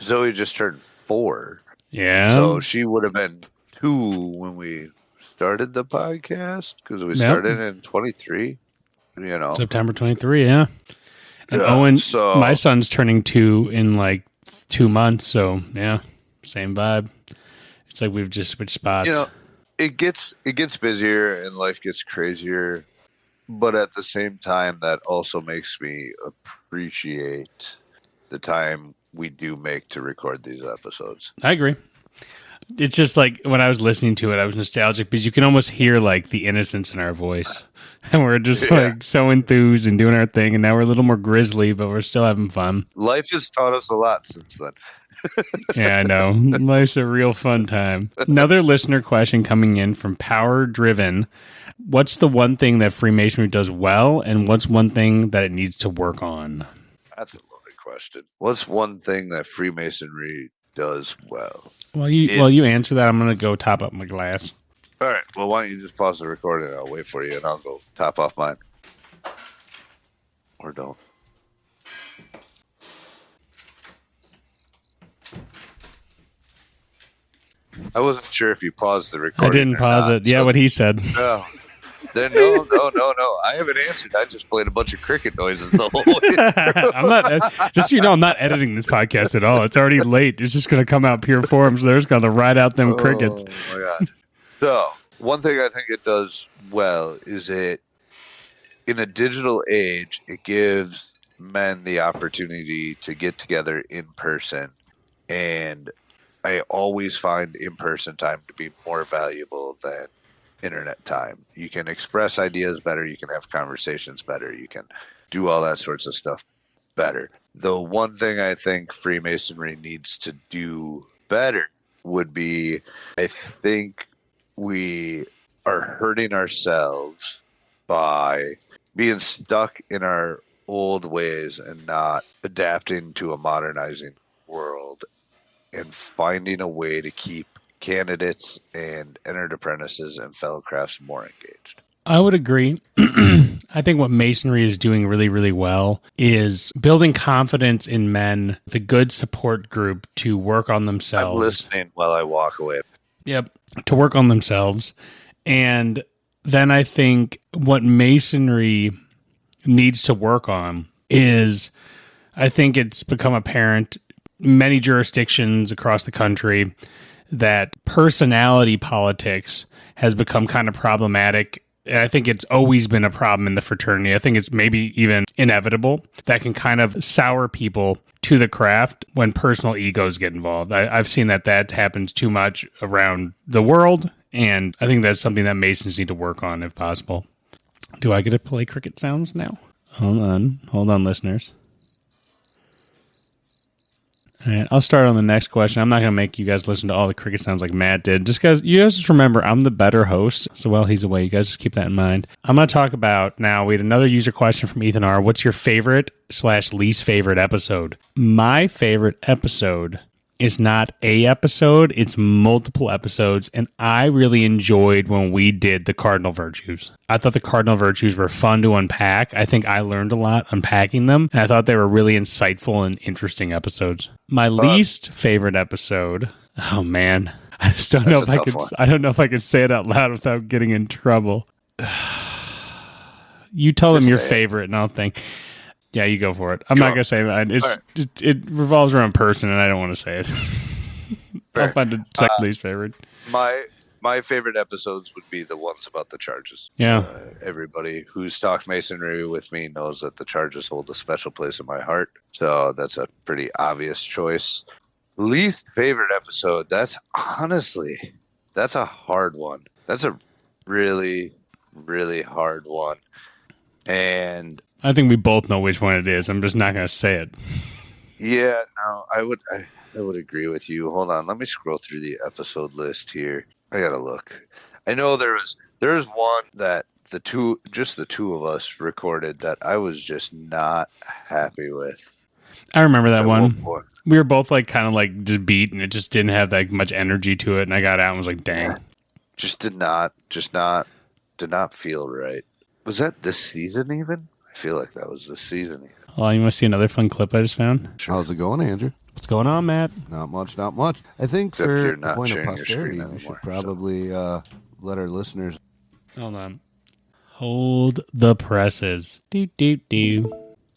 Zoe just turned 4. Yeah. So she would have been 2 when we started the podcast, because we started in 23, September 23, yeah. And Owen, my son's turning 2 in 2 months, so yeah, same vibe. It's like we've just switched spots. It gets busier and life gets crazier, but at the same time, that also makes me appreciate the time we do make to record these episodes. I agree. It's just like when I was listening to it, I was nostalgic because you can almost hear the innocence in our voice. And we're just so enthused and doing our thing. And now we're a little more grisly, but we're still having fun. Life has taught us a lot since then. Yeah, I know. Life's a real fun time. Another listener question coming in from Power Driven. What's the one thing that Freemasonry does well, and what's one thing that it needs to work on? That's a loaded question. What's one thing that Freemasonry does well? While you answer that, I'm going to go top up my glass. All right. Well, why don't you just pause the recording? I'll wait for you, and I'll go top off mine. Or don't. I wasn't sure if you paused the recording. I didn't pause it. Yeah, what he said. No. Then no. I haven't answered. I just played a bunch of cricket noises the whole way. I'm not. Just so you know, I'm not editing this podcast at all. It's already late. It's just going to come out pure form. So they're just going to ride out them crickets. Oh my god! So one thing I think it does well is in a digital age, it gives men the opportunity to get together in person, and I always find in-person time to be more valuable than internet time. You can express ideas better, you can have conversations better, you can do all that sorts of stuff better. The one thing I think Freemasonry needs to do better would be, I think we are hurting ourselves by being stuck in our old ways and not adapting to a modernizing world and finding a way to keep candidates and entered apprentices and fellow crafts more engaged. I would agree. I think what Masonry is doing really, really well is building confidence in men, the good support group to work on themselves. I'm listening while I walk away. Yep, to work on themselves. And then I think what Masonry needs to work on is, I think it's become apparent many jurisdictions across the country that personality politics has become kind of problematic. And I think it's always been a problem in the fraternity. I think it's maybe even inevitable that can kind of sour people to the craft when personal egos get involved. I've seen that happens too much around the world, and I think that's something that Masons need to work on if possible. Do I get to play cricket sounds now? Hold on, listeners. All right, I'll start on the next question. I'm not going to make you guys listen to all the cricket sounds like Matt did. Just because you guys just remember, I'm the better host. So while he's away, you guys just keep that in mind. I'm going to talk about now. We had another user question from Ethan R. What's your favorite/least favorite episode? My favorite episode is not a episode, it's multiple episodes, and I really enjoyed when we did the cardinal virtues. I thought the cardinal virtues were fun to unpack. I think I learned a lot unpacking them, and I thought they were really insightful and interesting episodes. My least favorite episode, oh man, I just don't know if I could. I don't know if I could say it out loud without getting in trouble. You tell them your favorite, and I'll think. Yeah, you go for it. I'm not going to say it. It revolves around person, and I don't want to say it. I'll find a second least favorite. My favorite episodes would be the ones about the charges. Yeah. Everybody who's talked masonry with me knows that the charges hold a special place in my heart. So that's a pretty obvious choice. Least favorite episode, that's a hard one. That's a really, really hard one. And I think we both know which one it is. I'm just not going to say it. Yeah, no, I would agree with you. Hold on, let me scroll through the episode list here. I gotta look. I know there's one that the two of us recorded that I was just not happy with. I remember that one. We were both like kind of like just beat, and it just didn't have that much energy to it. And I got out and was like, "Dang!" Just did not feel right. Was that this season even? I feel like that was this season. Well, you want to see another fun clip I just found? How's it going, Andrew? What's going on, Matt? Not much. I think Except for you're the not point of sharing your posterity, screen we should anymore, probably let our listeners Hold on. Hold the presses. Do.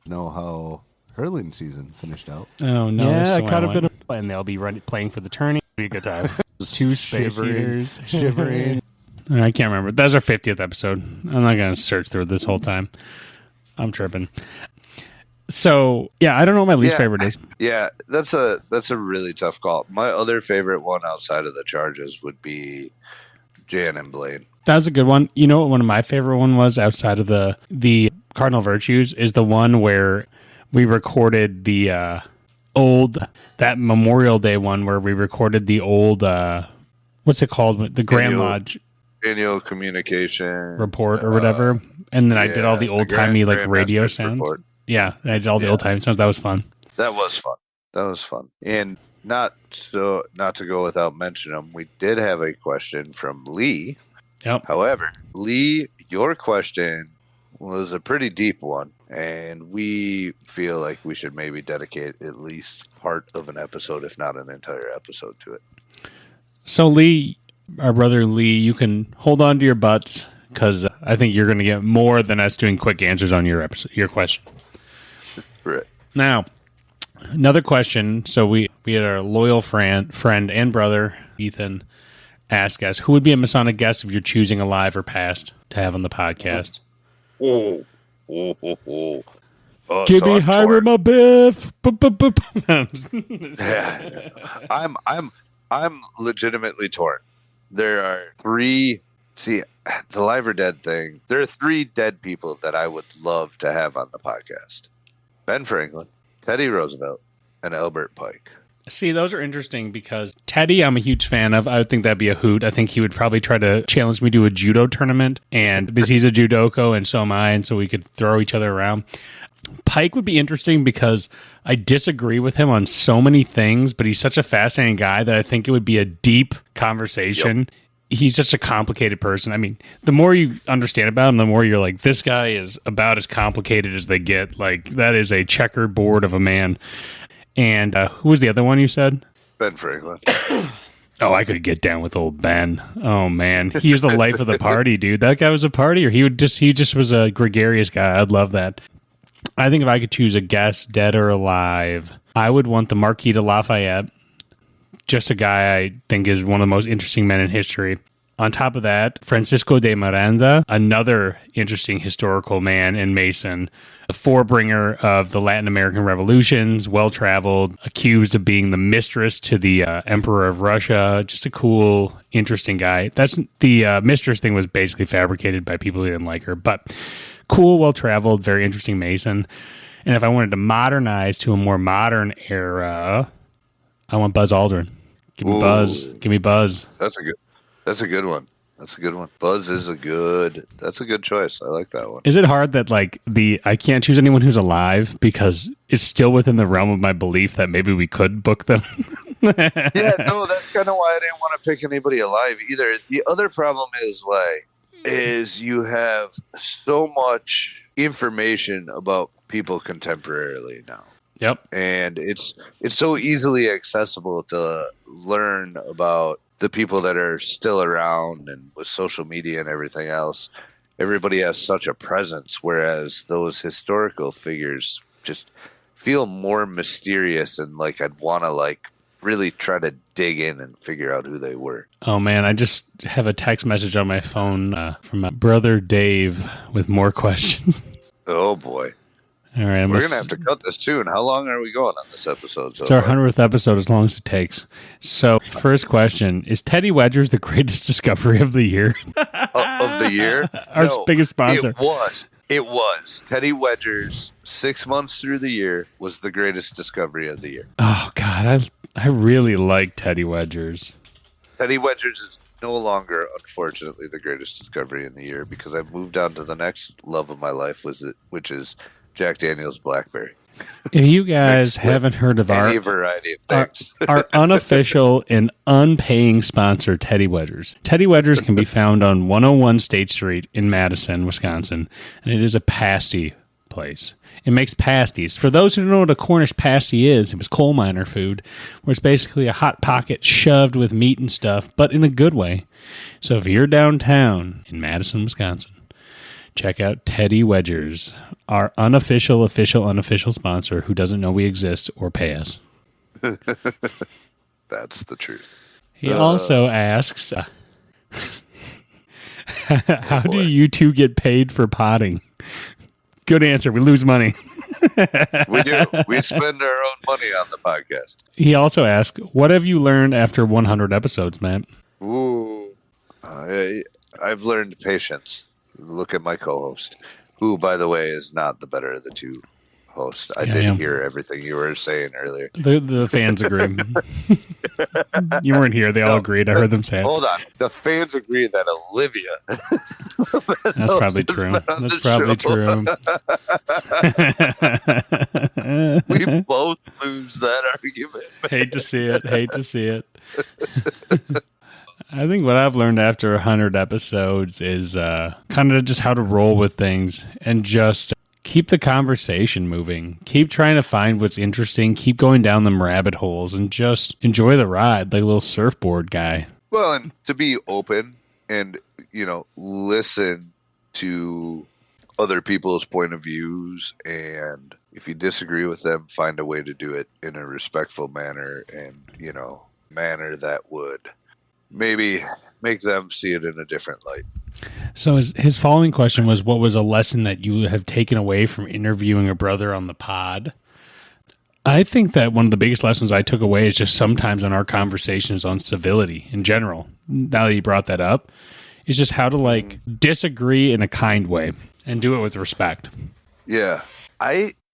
know how hurling season finished out. Oh, no. Yeah, I caught a bit of... And they'll be playing for the tourney. It'll be a good time. Two space heaters. Shivering. I can't remember. That was our 50th episode. I'm not going to search through this whole time. I'm tripping. So, yeah, I don't know what my least favorite is. Yeah, that's a really tough call. My other favorite one outside of the charges would be Jan and Blaine. That was a good one. You know what one of my favorite one was outside of the Cardinal Virtues is the one where we recorded the that Memorial Day one where we recorded the old what's it called? The Grand Lodge annual communication report or whatever. And then I did all the old timey like radio sounds. Report. Yeah, I did all the old timey sounds. That was fun. That was fun. And not to go without mentioning them, we did have a question from Lee. Yep. However, Lee, your question was a pretty deep one, and we feel like we should maybe dedicate at least part of an episode, if not an entire episode, to it. So, Lee, our brother Lee, you can hold on to your butts because I think you're going to get more than us doing quick answers on your question. Right. Now, another question. So we had our loyal friend and brother, Ethan, ask us, who would be a Masonic guest if you're choosing alive or past to have on the podcast? Oh, Give me Hiram a Biff. Yeah. I'm legitimately torn. There are three. See, the live or dead thing. There are three dead people that I would love to have on the podcast: Ben Franklin, Teddy Roosevelt, and Albert Pike. See, those are interesting because Teddy, I'm a huge fan of. I would think that'd be a hoot. I think he would probably try to challenge me to a judo tournament, and because he's a judoka and so am I, and so we could throw each other around. Pike would be interesting because I disagree with him on so many things, but he's such a fascinating guy that I think it would be a deep conversation. Yep. He's just a complicated person. I mean, the more you understand about him, the more you're like, this guy is about as complicated as they get. Like, that is a checkerboard of a man. And who was the other one you said? Ben Franklin. Oh, I could get down with old Ben. Oh, man. He was the life of the party, dude. That guy was a partier. He just was a gregarious guy. I'd love that. I think if I could choose a guest, dead or alive, I would want the Marquis de Lafayette. Just a guy I think is one of the most interesting men in history. On top of that, Francisco de Miranda, another interesting historical man and Mason, a forebringer of the Latin American revolutions, well-traveled, accused of being the mistress to the Emperor of Russia. Just a cool, interesting guy. That's the mistress thing was basically fabricated by people who didn't like her, but cool, well-traveled, very interesting Mason. And if I wanted to modernize to a more modern era, I want Buzz Aldrin. Give me Ooh. Buzz. Give me Buzz. That's a good one. That's a good one. Buzz is that's a good choice. I like that one. Is it hard that I can't choose anyone who's alive because it's still within the realm of my belief that maybe we could book them? Yeah, no, that's kind of why I didn't want to pick anybody alive either. The other problem is you have so much information about people contemporarily now. Yep. And it's so easily accessible to learn about the people that are still around, and with social media and everything else, everybody has such a presence, whereas those historical figures just feel more mysterious, and like I'd want to really try to dig in and figure out who they were. Oh man, I just have a text message on my phone from my brother Dave with more questions. Oh boy. All right, we're gonna have to cut this soon. How long are we going on this episode? It's our 100th episode, as long as it takes. So, first question: is Teddy Wedgers the greatest discovery of the year? Of the year? Our biggest sponsor. It was. Teddy Wedgers, 6 months through the year, was the greatest discovery of the year. Oh God, I really like Teddy Wedgers. Teddy Wedgers is no longer, unfortunately, the greatest discovery in the year, because I've moved on to the next love of my life, which is Jack Daniel's Blackberry. If you guys haven't heard of any variety of things, our unofficial and unpaying sponsor, Teddy Wedgers. Teddy Wedgers can be found on 101 State Street in Madison, Wisconsin, and it is a pasty place. It makes pasties. For those who don't know what a Cornish pasty is, it was coal miner food, where it's basically a hot pocket shoved with meat and stuff, but in a good way. So if you're downtown in Madison, Wisconsin, check out Teddy Wedgers, our unofficial sponsor who doesn't know we exist or pay us. That's the truth. He also asks, how do you two get paid for potting? Good answer. We lose money. We do. We spend our own money on the podcast. He also asks, what have you learned after 100 episodes, Matt? Ooh. I've learned patience. Look at my co-host, who, by the way, is not the better of the two hosts. I didn't hear everything you were saying earlier. The fans agree. You weren't here. They all agreed. I heard them say it. Hold on. The fans agree that Olivia. That's probably true. That's probably true. We both lose that argument. Hate to see it. I think what I've learned after 100 episodes is kind of just how to roll with things and just keep the conversation moving. Keep trying to find what's interesting. Keep going down them rabbit holes and just enjoy the ride like a little surfboard guy. Well, and to be open and, listen to other people's point of views. And if you disagree with them, find a way to do it in a respectful manner and, manner that would maybe make them see it in a different light. So his following question was, what was a lesson that you have taken away from interviewing a brother on the pod? I think that one of the biggest lessons I took away is just sometimes in our conversations on civility in general, now that you brought that up, is just how to disagree in a kind way and do it with respect. Yeah.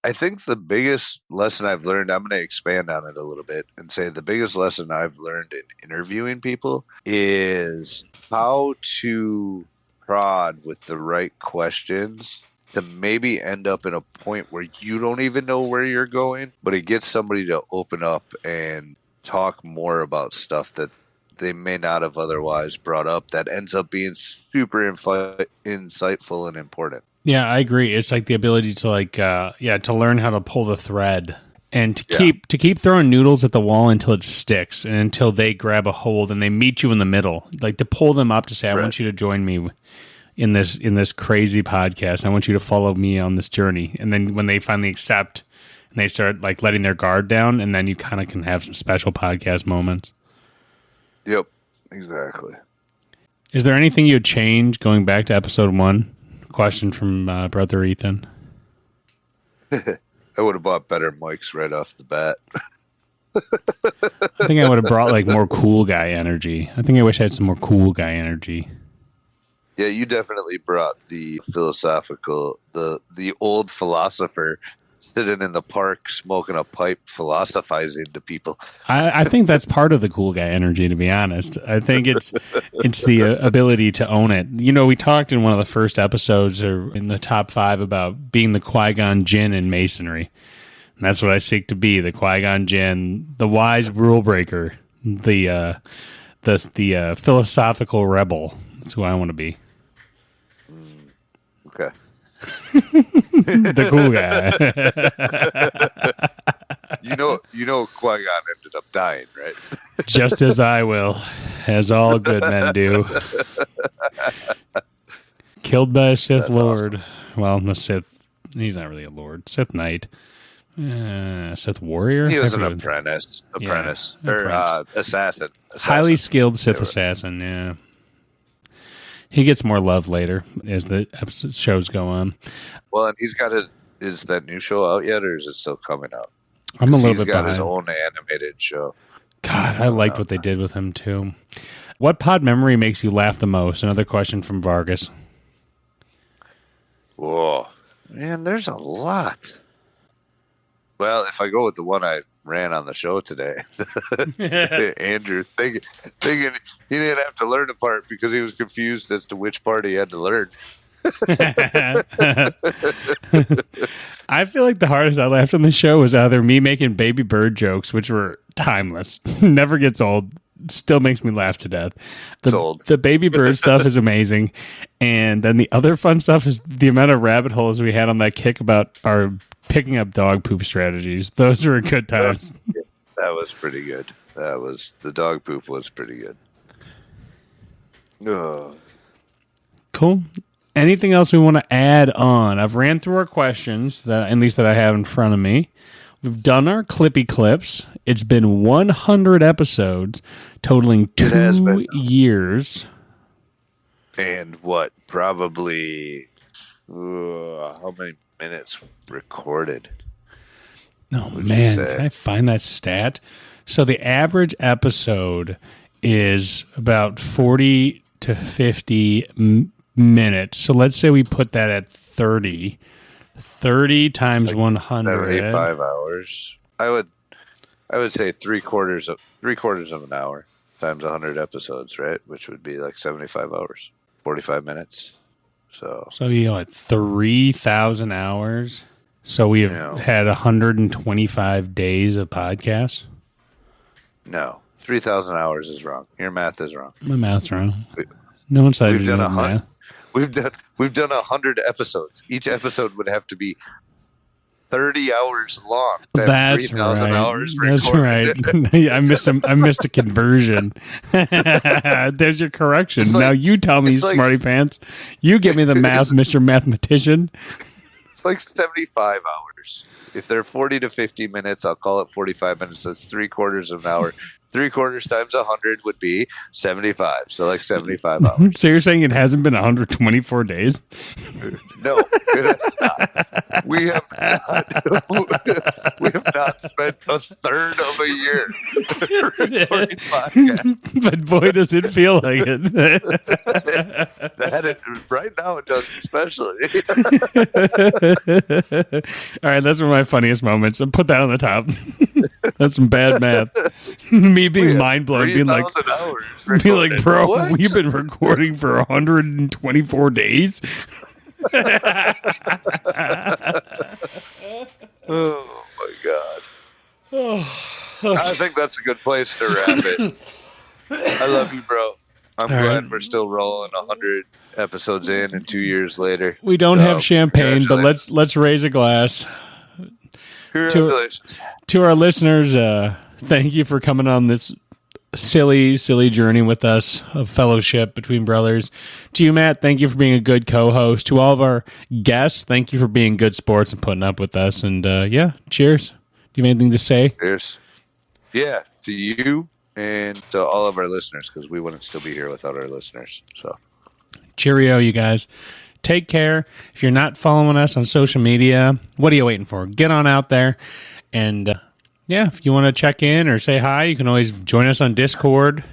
I think the biggest lesson I've learned, I'm going to expand on it a little bit and say the biggest lesson I've learned in interviewing people is how to prod with the right questions to maybe end up in a point where you don't even know where you're going, but it gets somebody to open up and talk more about stuff that they may not have otherwise brought up that ends up being super insightful and important. Yeah, I agree. It's like the ability to to learn how to pull the thread and to keep throwing noodles at the wall until it sticks and until they grab a hold and they meet you in the middle. Like to pull them up to say, I want you to join me in this crazy podcast. I want you to follow me on this journey. And then when they finally accept and they start letting their guard down, and then you kind of can have some special podcast moments. Yep, exactly. Is there anything you'd change going back to episode 1? Question from brother Ethan. I would have bought better mics right off the bat. I think I would have brought more cool guy energy. I think I wish I had some more cool guy energy. Yeah, you definitely brought the philosophical, the old philosopher sitting in the park smoking a pipe, philosophizing to people. I think that's part of the cool guy energy, to be honest. I think it's the ability to own it. You know, we talked in one of the first episodes or in the top 5 about being the Qui-Gon Jinn in Masonry. And that's what I seek to be, the Qui-Gon Jinn, the wise rule breaker, the philosophical rebel. That's who I want to be. Okay. The cool guy. You know, Qui-Gon ended up dying, right? Just as I will, as all good men do. Killed by a Sith Lord. Awesome. Well, the Sith. He's not really a Lord. Sith Knight. Sith Warrior? He was an apprentice. Or assassin. Highly skilled Sith assassin, yeah. He gets more love later as the shows go on. Well, and he's got is that new show out yet, or is it still coming out? I'm a little bit behind. He's got his own animated show. God, I liked what they did with him, too. What pod memory makes you laugh the most? Another question from Vargas. Whoa. Man, there's a lot. Well, if I go with the one I ran on the show today, Andrew thinking he didn't have to learn a part because he was confused as to which part he had to learn. I feel like the hardest I laughed on the show was either me making baby bird jokes, which were timeless, never gets old, still makes me laugh to death. The baby bird stuff is amazing, and then the other fun stuff is the amount of rabbit holes we had on that kick about our picking up dog poop strategies. Those were good times. That was pretty good. The dog poop was pretty good. Cool. Anything else we want to add on? I've ran through our questions, that at least that I have in front of me. We've done our clippy clips. It's been 100 episodes, totaling 2 years. And what? Probably how many minutes recorded? Oh, man. Can I find that stat? So the average episode is about 40 to 50 minutes. So let's say we put that at 30. 30 times 100. 75 hours. I would say three quarters of an hour times 100 episodes, right? Which would be like 75 hours, 45 minutes. So at 3,000 hours. So we have had 125 days of podcasts. No, 3,000 hours is wrong. Your math is wrong. My math's wrong. No one said we've done 100. We've done 100 episodes. Each episode would have to be 30 hours long. That's 3,000 hours recorded. That's right. I missed a conversion. There's your correction. Now you tell me, smarty pants. You give me the math, Mr. Mathematician. It's like 75 hours. If they're 40 to 50 minutes, I'll call it 45 minutes. That's 3/4 of an hour. 3/4 times 100 would be 75. So like 75 hours. So you're saying it hasn't been 124 days? No, it has not. We have not spent a third of a year recording podcasts. But boy, does it feel like it. Right now it does, especially. All right, that's one of my funniest moments. And put that on the top. That's some bad math. Me being mind blown, being like, bro, what? We've been recording for 124 days. Oh my god! I think that's a good place to wrap it. I love you, bro. I'm glad we're still rolling 100 episodes in and 2 years later. We don't have champagne, but let's raise a glass. Congratulations to our listeners. Thank you for coming on this silly journey with us of fellowship between brothers. To you, Matt, thank you for being a good co-host. To all of our guests, thank you for being good sports and putting up with us. And cheers. Do you have anything to say? Cheers. Yeah, to you and to all of our listeners, because we wouldn't still be here without our listeners. So, cheerio, you guys. Take care. If you're not following us on social media, what are you waiting for? Get on out there. And if you want to check in or say hi, you can always join us on Discord.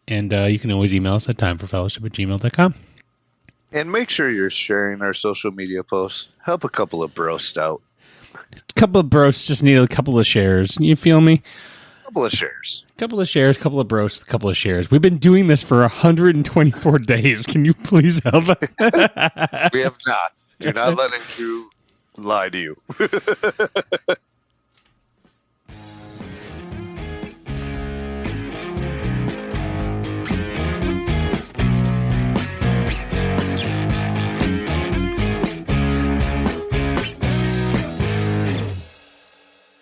And you can always email us at timeforfellowship@gmail.com. And make sure you're sharing our social media posts. Help a couple of brosts out. A couple of broasts just need a couple of shares. You feel me? Couple of shares. Couple of shares, couple of broasts, a couple of shares. We've been doing this for 124 days. Can you please help? We have not. Do not let Q lie to you.